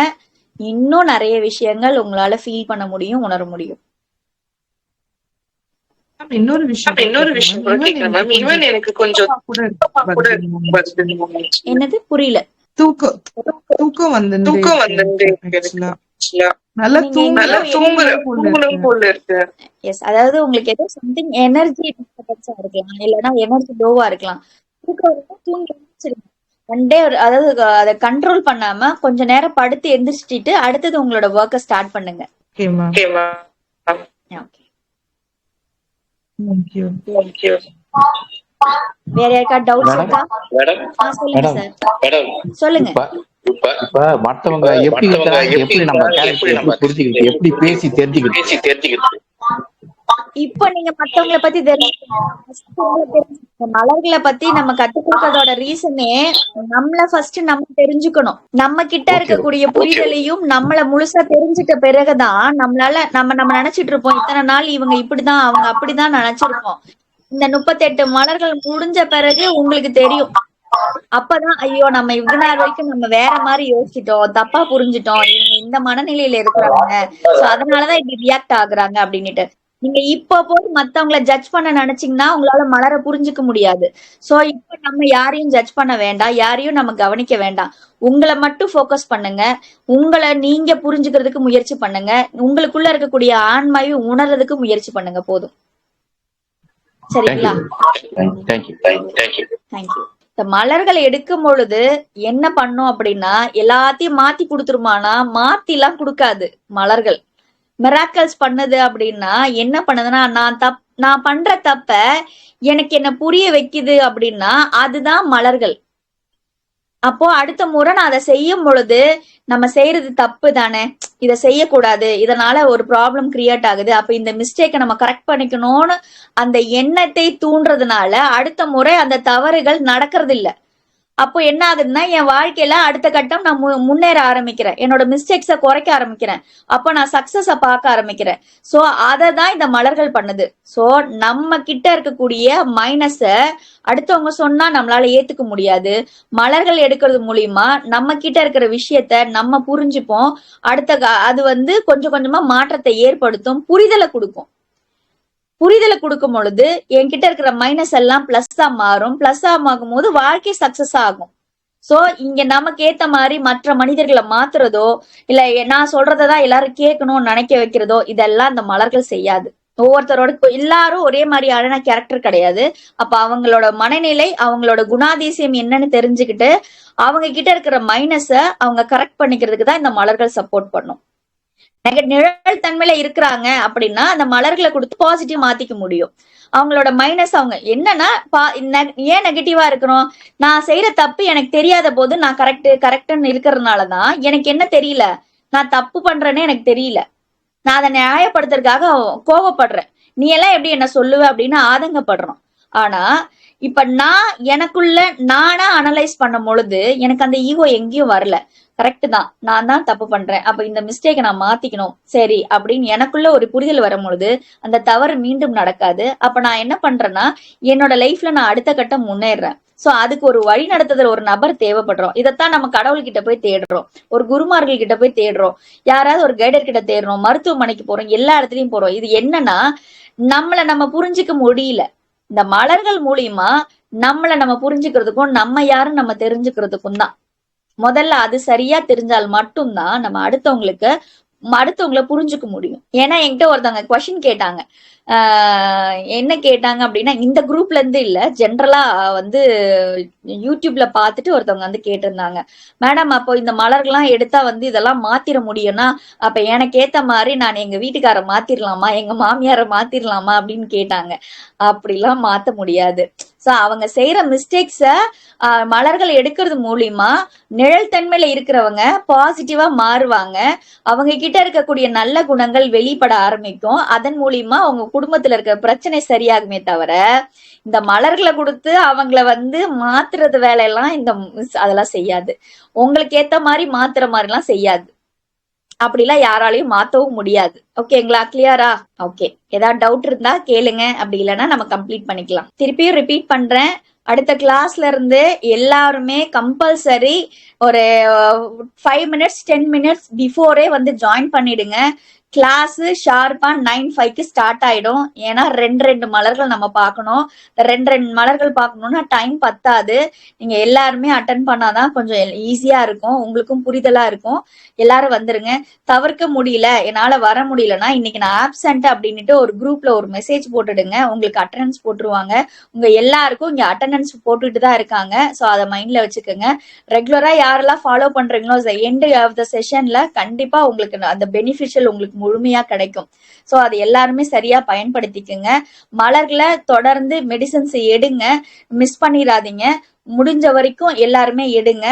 இன்னும் நிறைய விஷயங்கள் உங்களால ஃபீல் பண்ண முடியும், உணர முடியும். இன்னொரு விஷயம் கேக்குறேன். ஈவன் எனக்கு கொஞ்சம் என்னது புரியல? தூக்கம் வந்து நல்லா நீங்க எங்கேயோ தூங்குறேன் போல இருக்கு. எஸ், அதாவது உங்களுக்கு ஏதோ சம்திங் எனர்ஜி டிஸ்டர்பன்ஸா இருக்கலாம், இல்லைன்னா எனர்ஜி லோவா இருக்கலாம். தூக்கம் வரும்போது தூங்கி எழுந்திரிச்சிருங்க. ஒன் டே, அதாவது அதை கண்ட்ரோல் பண்ணாம கொஞ்ச நேரம் படுத்து எந்திரிச்சிட்டு அடுத்தது உங்களோட ஒர்க்கை ஸ்டார்ட் பண்ணுங்க. ஓகேமா, ஓகே, தேங்க்யூ. வேற யாருக்கா டவுட்ஸ் மேடம் இருக்கா? சொல்லுங்க மேடம் சார், சொல்லுங்க. இப்ப மத்தவங்க எப்படி இருக்கிறாங்க, எப்படி நம்ம கேரக்டர் எப்படி புரிஞ்சுக்கிட்டு, எப்படி பேசி தெரிஞ்சுக்கிட்டு. இப்போ நீங்க மத்தவங்கள பத்தி தெரிஞ்சுக்கணும். மலர்களை பத்தி நம்ம கத்துக் கொடுக்கறதோட ரீசனே நம்மள ஃபர்ஸ்ட் நம்ம தெரிஞ்சுக்கணும். நம்ம கிட்ட இருக்கக்கூடிய புரிதலையும் நம்மள முழுசா தெரிஞ்சுட்ட பிறகுதான் நம்மளால நம்ம நினைச்சிட்டு இருப்போம் இத்தனை நாள் இவங்க இப்படிதான் அவங்க அப்படிதான் நினைச்சிருப்போம். இந்த 38 மலர்கள் முடிஞ்ச பிறகு உங்களுக்கு தெரியும். அப்பதான் ஐயோ நம்ம இவ்வளவு நாள் வரைக்கும் நம்ம வேற மாதிரி யோசிச்சிட்டோம், தப்பா புரிஞ்சுட்டோம், இவங்க இந்த மனநிலையில இருக்கிறாங்க, சோ அதனாலதான் இப்படி ரியாக்ட் ஆகுறாங்க அப்படின்னுட்டு. நீங்க இப்ப போய் மத்தவங்கள ஜட்ஜ் பண்ண நினைச்சீங்கன்னா உங்களால மலர புரிஞ்சுக்க முடியாது. சோ இப்ப நம்ம யாரையும் ஜட்ஜ் பண்ண வேண்டாம், யாரையும் நம்ம கவனிக்க வேண்டாம். உங்களை மட்டும் ஃபோக்கஸ் பண்ணுங்க. உங்களை நீங்க புரிஞ்சுக்கிறதுக்கு முயற்சி பண்ணுங்க. உங்களுக்குள்ள இருக்கக்கூடிய ஆண்மையை உணர்றதுக்கு முயற்சி பண்ணுங்க. போதும், சரிங்களா? தேங்க்யூ. தேங்க்யூ. இந்த மலர்களை எடுக்கும் பொழுது என்ன பண்ணும் அப்படின்னா எல்லாத்தையும் மாத்தி கொடுத்துருமானா மாத்தி எல்லாம் கொடுக்காது. மலர்கள் மிராக்கல்ஸ் பண்ணுது அப்படின்னா என்ன பண்ணுதுன்னா நான் பண்ற தப்ப எனக்கு என்ன புரிய வைக்குது அப்படின்னா அதுதான் மலர்கள். அப்போ அடுத்த முறை நான் அதை செய்யும் பொழுது நம்ம செய்யறது தப்பு தானே, இதை செய்யக்கூடாது, இதனால ஒரு ப்ராப்ளம் கிரியேட் ஆகுது, அப்ப இந்த மிஸ்டேக்கை நம்ம கரெக்ட் பண்ணிக்கணும்னு அந்த எண்ணத்தை தூண்டுறதுனால அடுத்த முறை அந்த தவறுகள் நடக்கிறது இல்ல. அப்போ என்ன ஆகுதுன்னா என் வாழ்க்கையில அடுத்த கட்டம் நான் முன்னேற ஆரம்பிக்கிறேன், என்னோட மிஸ்டேக்ஸ குறைக்க ஆரம்பிக்கிறேன், அப்ப நான் சக்சஸ பார்க்க ஆரம்பிக்கிறேன். சோ அதை தான் இந்த மலர்கள் பண்ணுது. சோ நம்ம கிட்ட இருக்கக்கூடிய மைனஸ அடுத்தவங்க சொன்னா நம்மளால ஏத்துக்க முடியாது. மலர்கள் எடுக்கிறது மூலியமா நம்ம கிட்ட இருக்கிற விஷயத்த நம்ம புரிஞ்சுப்போம். அது கொஞ்சம் கொஞ்சமா மாற்றத்தை ஏற்படுத்தும், புரிதலை கொடுக்கும். புரிதலை கொடுக்கும் பொழுது என்கிட்ட இருக்கிற மைனஸ் எல்லாம் பிளஸ்ஸா மாறும். பிளஸ்ஸா ஆகும் போது வாழ்க்கை சக்சஸ் ஆகும். சோ இங்க நமக்கு ஏத்த மாதிரி மற்ற மனிதர்களை மாத்துறதோ இல்ல நான் சொல்றதான் எல்லாரும் கேட்கணும்னு நினைக்க வைக்கிறதோ இதெல்லாம் இந்த மலர்கள் செய்யாது. ஒவ்வொருத்தரோட எல்லாரும் ஒரே மாதிரியான கேரக்டர் கிடையாது. அப்ப அவங்களோட மனநிலை, அவங்களோட குணாதிசயம் என்னன்னு தெரிஞ்சுக்கிட்டு அவங்க கிட்ட இருக்கிற மைனஸ அவங்க கரெக்ட் பண்ணிக்கிறதுக்கு தான் இந்த மலர்கள் சப்போர்ட் பண்ணும். நிழல் தன்மையில இருக்கிறாங்க அப்படின்னா அந்த மலர்களை கொடுத்து பாசிட்டிவ் மாத்திக்க முடியும். அவங்களோட மைனஸ் அவங்க என்னன்னா ஏன் நெகட்டிவா இருக்கிறோம், நான் செய்யற தப்பு எனக்கு தெரியாத போது நான் கரெக்ட்னு இருக்கிறதுனாலதான் எனக்கு என்ன தெரியல, நான் தப்பு பண்றேன்னு எனக்கு தெரியல, நான் அதை நியாயப்படுத்துறதுக்காக கோவப்படுறேன், நீ எல்லாம் எப்படி என்ன சொல்லுவ அப்படின்னு ஆதங்கப்படுறோம். ஆனா இப்ப நான் எனக்குள்ள நானா அனலைஸ் பண்ணும் பொழுது எனக்கு அந்த ஈகோ எங்கேயும் வரல. கரெக்ட் தான், நான் தான் தப்பு பண்றேன், அப்ப இந்த மிஸ்டேக்கை நான் மாத்திக்கணும் சரி அப்படின்னு எனக்குள்ள ஒரு புரிதல் வரும் பொழுது அந்த தவறு மீண்டும் நடக்காது. அப்ப நான் என்ன பண்றேன்னா என்னோட லைஃப்ல நான் அடுத்த கட்டம் முன்னேறேன். சோ அதுக்கு ஒரு வழி நடத்துதல் ஒரு நபர் தேவைப்படுறோம். இதைத்தான் நம்ம கடவுள்கிட்ட போய் தேடுறோம், ஒரு குருமார்கள் கிட்ட போய் தேடுறோம், யாராவது ஒரு கைடர் கிட்ட தேடுறோம், மருத்துவமனைக்கு போறோம், எல்லா இடத்துலயும் போறோம். இது என்னன்னா நம்ம புரிஞ்சுக்க முடியல. இந்த மலர்கள் மூலியமா நம்ம புரிஞ்சுக்கிறதுக்கும் நம்ம யாரும் நம்ம தெரிஞ்சுக்கிறதுக்கும் தான். முதல்ல அது சரியா தெரிஞ்சால் மட்டும்தான் நம்ம அடுத்தவங்களை புரிஞ்சுக்க முடியும். ஏன்னா என்கிட்ட ஒருத்தவங்க கொஸ்டின் கேட்டாங்க. என்ன கேட்டாங்க அப்படின்னா இந்த குரூப்ல இருந்து இல்ல, ஜென்ரலா யூடியூப்ல பாத்துட்டு ஒருத்தவங்க கேட்டிருந்தாங்க, மேடம் அப்போ இந்த மலர்கள்லாம் எடுத்தா இதெல்லாம் மாத்திர முடியும்னா அப்ப எனக்கு ஏத்த மாதிரி நான் எங்க வீட்டுக்கார மாத்திரலாமா, எங்க மாமியார மாத்திரலாமா அப்படின்னு கேட்டாங்க. அப்படிலாம் மாத்த முடியாது. சோ அவங்க செய்யற மிஸ்டேக்ஸ மலர்கள் எடுக்கிறது மூலியமா நிழல் தன்மையில இருக்கிறவங்க பாசிட்டிவா மாறுவாங்க. அவங்க கிட்ட இருக்கக்கூடிய நல்ல குணங்கள் வெளிப்பட ஆரம்பிக்கும். அதன் மூலியமா அவங்க குடும்பத்துல இருக்கிற பிரச்சனை சரியாகுமே தவிர இந்த மலர்களை கொடுத்து அவங்கள மாத்துறது வேலையெல்லாம் அதெல்லாம் செய்யாது. உங்களுக்கு ஏத்த மாதிரி மாத்துற மாதிரி எல்லாம் செய்யாது. அப்படிலாம் யாராலையும் மாத்தவும் முடியாது. ஓகேங்களா, கிளியரா? ஓகே, ஏதாவது டவுட் இருந்தா கேளுங்க, அப்படி இல்லைன்னா நம்ம கம்ப்ளீட் பண்ணிக்கலாம். திருப்பியும் ரிப்பீட் பண்றேன், அடுத்த கிளாஸ்ல இருந்து எல்லாருமே கம்பல்சரி ஒரு 5 minutes 10 minutes பிஃபோரே ஜாயின் பண்ணிடுங்க. கிளாஸ் ஷார்ப்பா 9:05 ஸ்டார்ட் ஆயிடும். ஏன்னா 2 மலர்கள் நம்ம பார்க்கணும். 2 மலர்கள் பார்க்கணும்னா டைம் பத்தாது. நீங்க எல்லாருமே அட்டன் பண்ணாதான் கொஞ்சம் ஈஸியா இருக்கும், உங்களுக்கும் புரிதலா இருக்கும். எல்லாரும் வந்துருங்க. தவிர்க்க முடியல, என்னால வர முடியலன்னா இன்னைக்கு நான் ஆப்சென்ட் அப்படின்னுட்டு ஒரு குரூப்ல ஒரு மெசேஜ் போட்டுடுங்க, உங்களுக்கு அட்டெண்டன்ஸ் போட்டுருவாங்க. உங்க எல்லாருக்கும் இங்க அட்டெண்டன்ஸ் போட்டுட்டு தான் இருக்காங்க. ஸோ அதை மைண்ட்ல வச்சுக்கோங்க. ரெகுலரா யாரெல்லாம் ஃபாலோ பண்றீங்களோ எண்ட் ஆஃப் த செஷன்ல கண்டிப்பா உங்களுக்கு அந்த பெனிஃபிஷியல் உங்களுக்கு முழுமையா கிடைக்கும். ஸோ அது எல்லாருமே சரியா பயன்படுத்திக்கோங்க. மலர்களை தொடர்ந்து மெடிசன்ஸ் எடுங்க, மிஸ் பண்ணிடாதீங்க. முடிஞ்ச வரைக்கும் எல்லாருமே எடுங்க.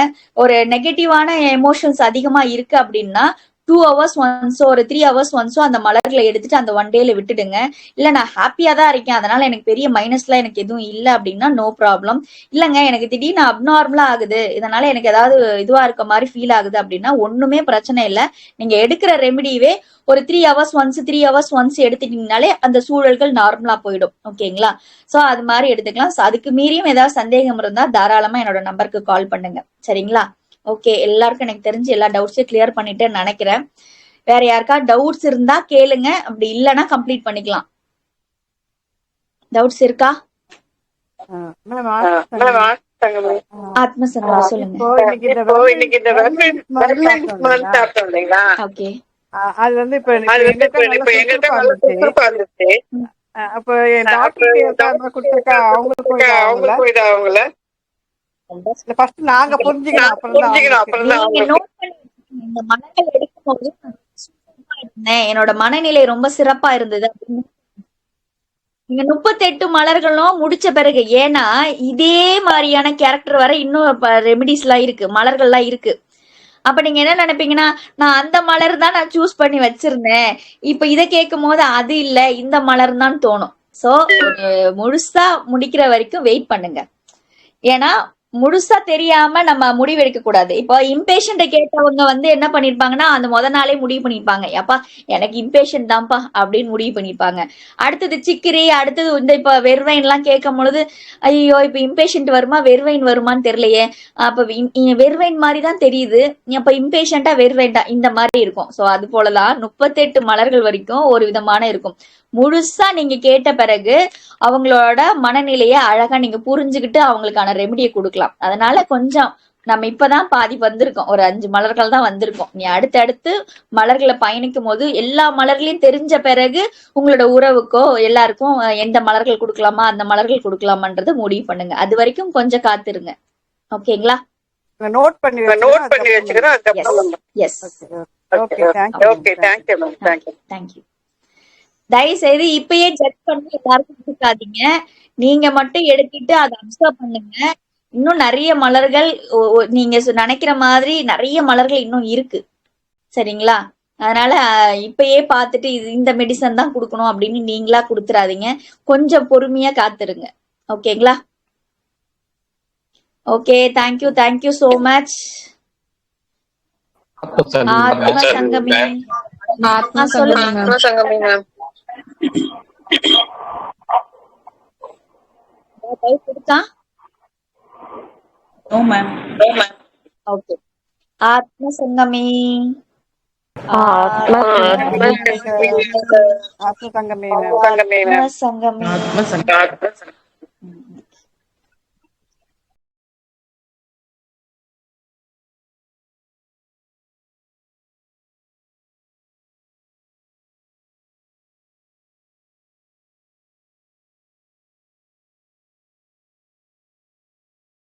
ஒரு நெகட்டிவான எமோஷன்ஸ் அதிகமா இருக்கு அப்படின்னா 2 hours ஒன்ஸோ ஒரு 3 hours ஒன்ஸோ அந்த மலர்களை எடுத்துட்டு அந்த 1 டேல விட்டுடுங்க. இல்ல நான் ஹாப்பியா தான் இருக்கேன், அதனால எனக்கு பெரிய மைனஸ்லாம் எனக்கு எதுவும் இல்லை அப்படின்னா நோ ப்ராப்ளம். இல்லைங்க எனக்கு திடீர்னு அப்நார்மலா ஆகுது, இதனால எனக்கு ஏதாவது இதுவா இருக்க மாதிரி ஃபீல் ஆகுது அப்படின்னா ஒண்ணுமே பிரச்சனை இல்லை. நீங்க எடுக்கிற ரெமெடியவே ஒரு 3 hours ஒன்ஸ் 3 hours ஒன்ஸ் எடுத்துட்டீங்கனாலே அந்த சூழல்கள் நார்மலா போயிடும். ஓகேங்களா? சோ அது மாதிரி எடுத்துக்கலாம். அதுக்கு மீறியும் ஏதாவது சந்தேகம் இருந்தா தாராளமா என்னோட நம்பருக்கு கால் பண்ணுங்க. சரிங்களா? ஓகே, எல்லாருக்கும் எனக்கு தெரிஞ்சு எல்லா டவுட்ஸையும் கிளியர் பண்ணிட்டேன்னு நினைக்கிறேன். வேற யாருக்கா டவுட்ஸ் இருந்தா கேளுங்க, அப்படி இல்லைன்னா கம்ப்ளீட் பண்ணிக்கலாம். டவுட்ஸ் இருக்கா? ஆத்மசங்கமம் சொல்லுங்க. ஓகே, அது வந்து இப்ப எங்களுக்கு அப்ப என் டாக்டர் கொடுத்துருக்கா, அவங்களுக்கு இதாகுங்களா? ஃபர்ஸ்ட் நாங்க புரிஞ்சுக்கணும், அப்புறம் இந்த மனங்கள் எடுக்கும்போது என்னோட மனநிலை ரொம்ப சிறப்பா இருந்தது. நீங்க 38 மலர்களும் முடிச்ச பிறகு, ஏன்னா இதே மாதிரியான கேரக்டர் வர இன்னும் ரெமிடிஸ் எல்லாம் இருக்கு, மலர்கள்லாம் இருக்கு. அப்ப நீங்க என்ன நினைப்பீங்கன்னா, நான் அந்த மலர் தான் நான் சூஸ் பண்ணி வச்சிருந்தேன், இப்ப இதை கேட்கும் போது அது இல்ல இந்த மலர் தான் தோணும். சோ முழுசா முடிக்கிற வரைக்கும் வெயிட் பண்ணுங்க. ஏன்னா முழுசா தெரியாம நம்ம முடிவெடுக்க கூடாது. இப்போ இம்பேஷண்ட கேட்டவங்க வந்து என்ன பண்ணிருப்பாங்கன்னா அந்த நாளே முடிவு பண்ணிருப்பாங்க, அப்பா எனக்கு இம்பேஷண்ட் தான்ப்பா அப்படின்னு முடிவு பண்ணிருப்பாங்க. அடுத்தது சிக்கிரி, அடுத்தது இந்த இப்ப வெர்வைன் எல்லாம் கேட்கும் பொழுது ஐயோ இப்ப இம்பேஷண்ட் வருமா வெர்வைன் வருமான்னு தெரியலையே, அப்ப வெர்வைன் மாதிரி தான் தெரியுது, அப்ப இம்பேஷண்டா வெர்வைன்டா இந்த மாதிரி இருக்கும். சோ அது போலதான் 38 மலர்கள் வரைக்கும் ஒரு விதமான இருக்கும். முழுசா நீங்க கேட்ட பிறகு அவங்களோட மனநிலைய அழகா நீங்க புரிஞ்சுக்கிட்டு அவங்களுக்கான ரெமெடியை கொடுக்கலாம். அதனால கொஞ்சம் நம்ம இப்பதான் பாதி வந்திருக்கோம், ஒரு 5 மலர்கள் தான் வந்திருக்கோம். நீ அடுத்தடுத்து மலர்களை பயணிக்கும் போது எல்லா மலர்களையும் தெரிஞ்ச பிறகு உங்களோட உறவுக்கோ எல்லாருக்கும் எந்த மலர்கள் கொடுக்கலாமா அந்த மலர்கள் கொடுக்கலாமான்றது முடிவு பண்ணுங்க. அது வரைக்கும் கொஞ்சம் காத்திருங்க. ஓகேங்களா? நோட் பண்ணி வச்சுக்கிறேன். Yes, thank you. தயவு செய்து இப்பயே ஜட்ஜ் பண்ணி எல்லாருக்கும் கொடுக்காதீங்க. நீங்க மட்டும் எடுத்துட்டு அதை அப்சர்வ் பண்ணுங்க. இன்னும் நிறைய மலர்கள் நீங்க நினைக்கிற மாதிரி நிறைய மலர்கள் இன்னும் இருக்கு. சரிங்களா? அதனால இப்பயே பார்த்துட்டு இது இந்த மெடிசன் தான் கொடுக்கணும் அப்படின்னு நீங்களா கொடுத்துறாதீங்க. கொஞ்சம் பொறுமையா காத்துருங்க. ஓகேங்களா? Okay, thank you so much. ஆத்ம சங்கமி சொல்லுங்க. ஓகே, ஆத்ம சங்கமி ஆத்ம சங்கமே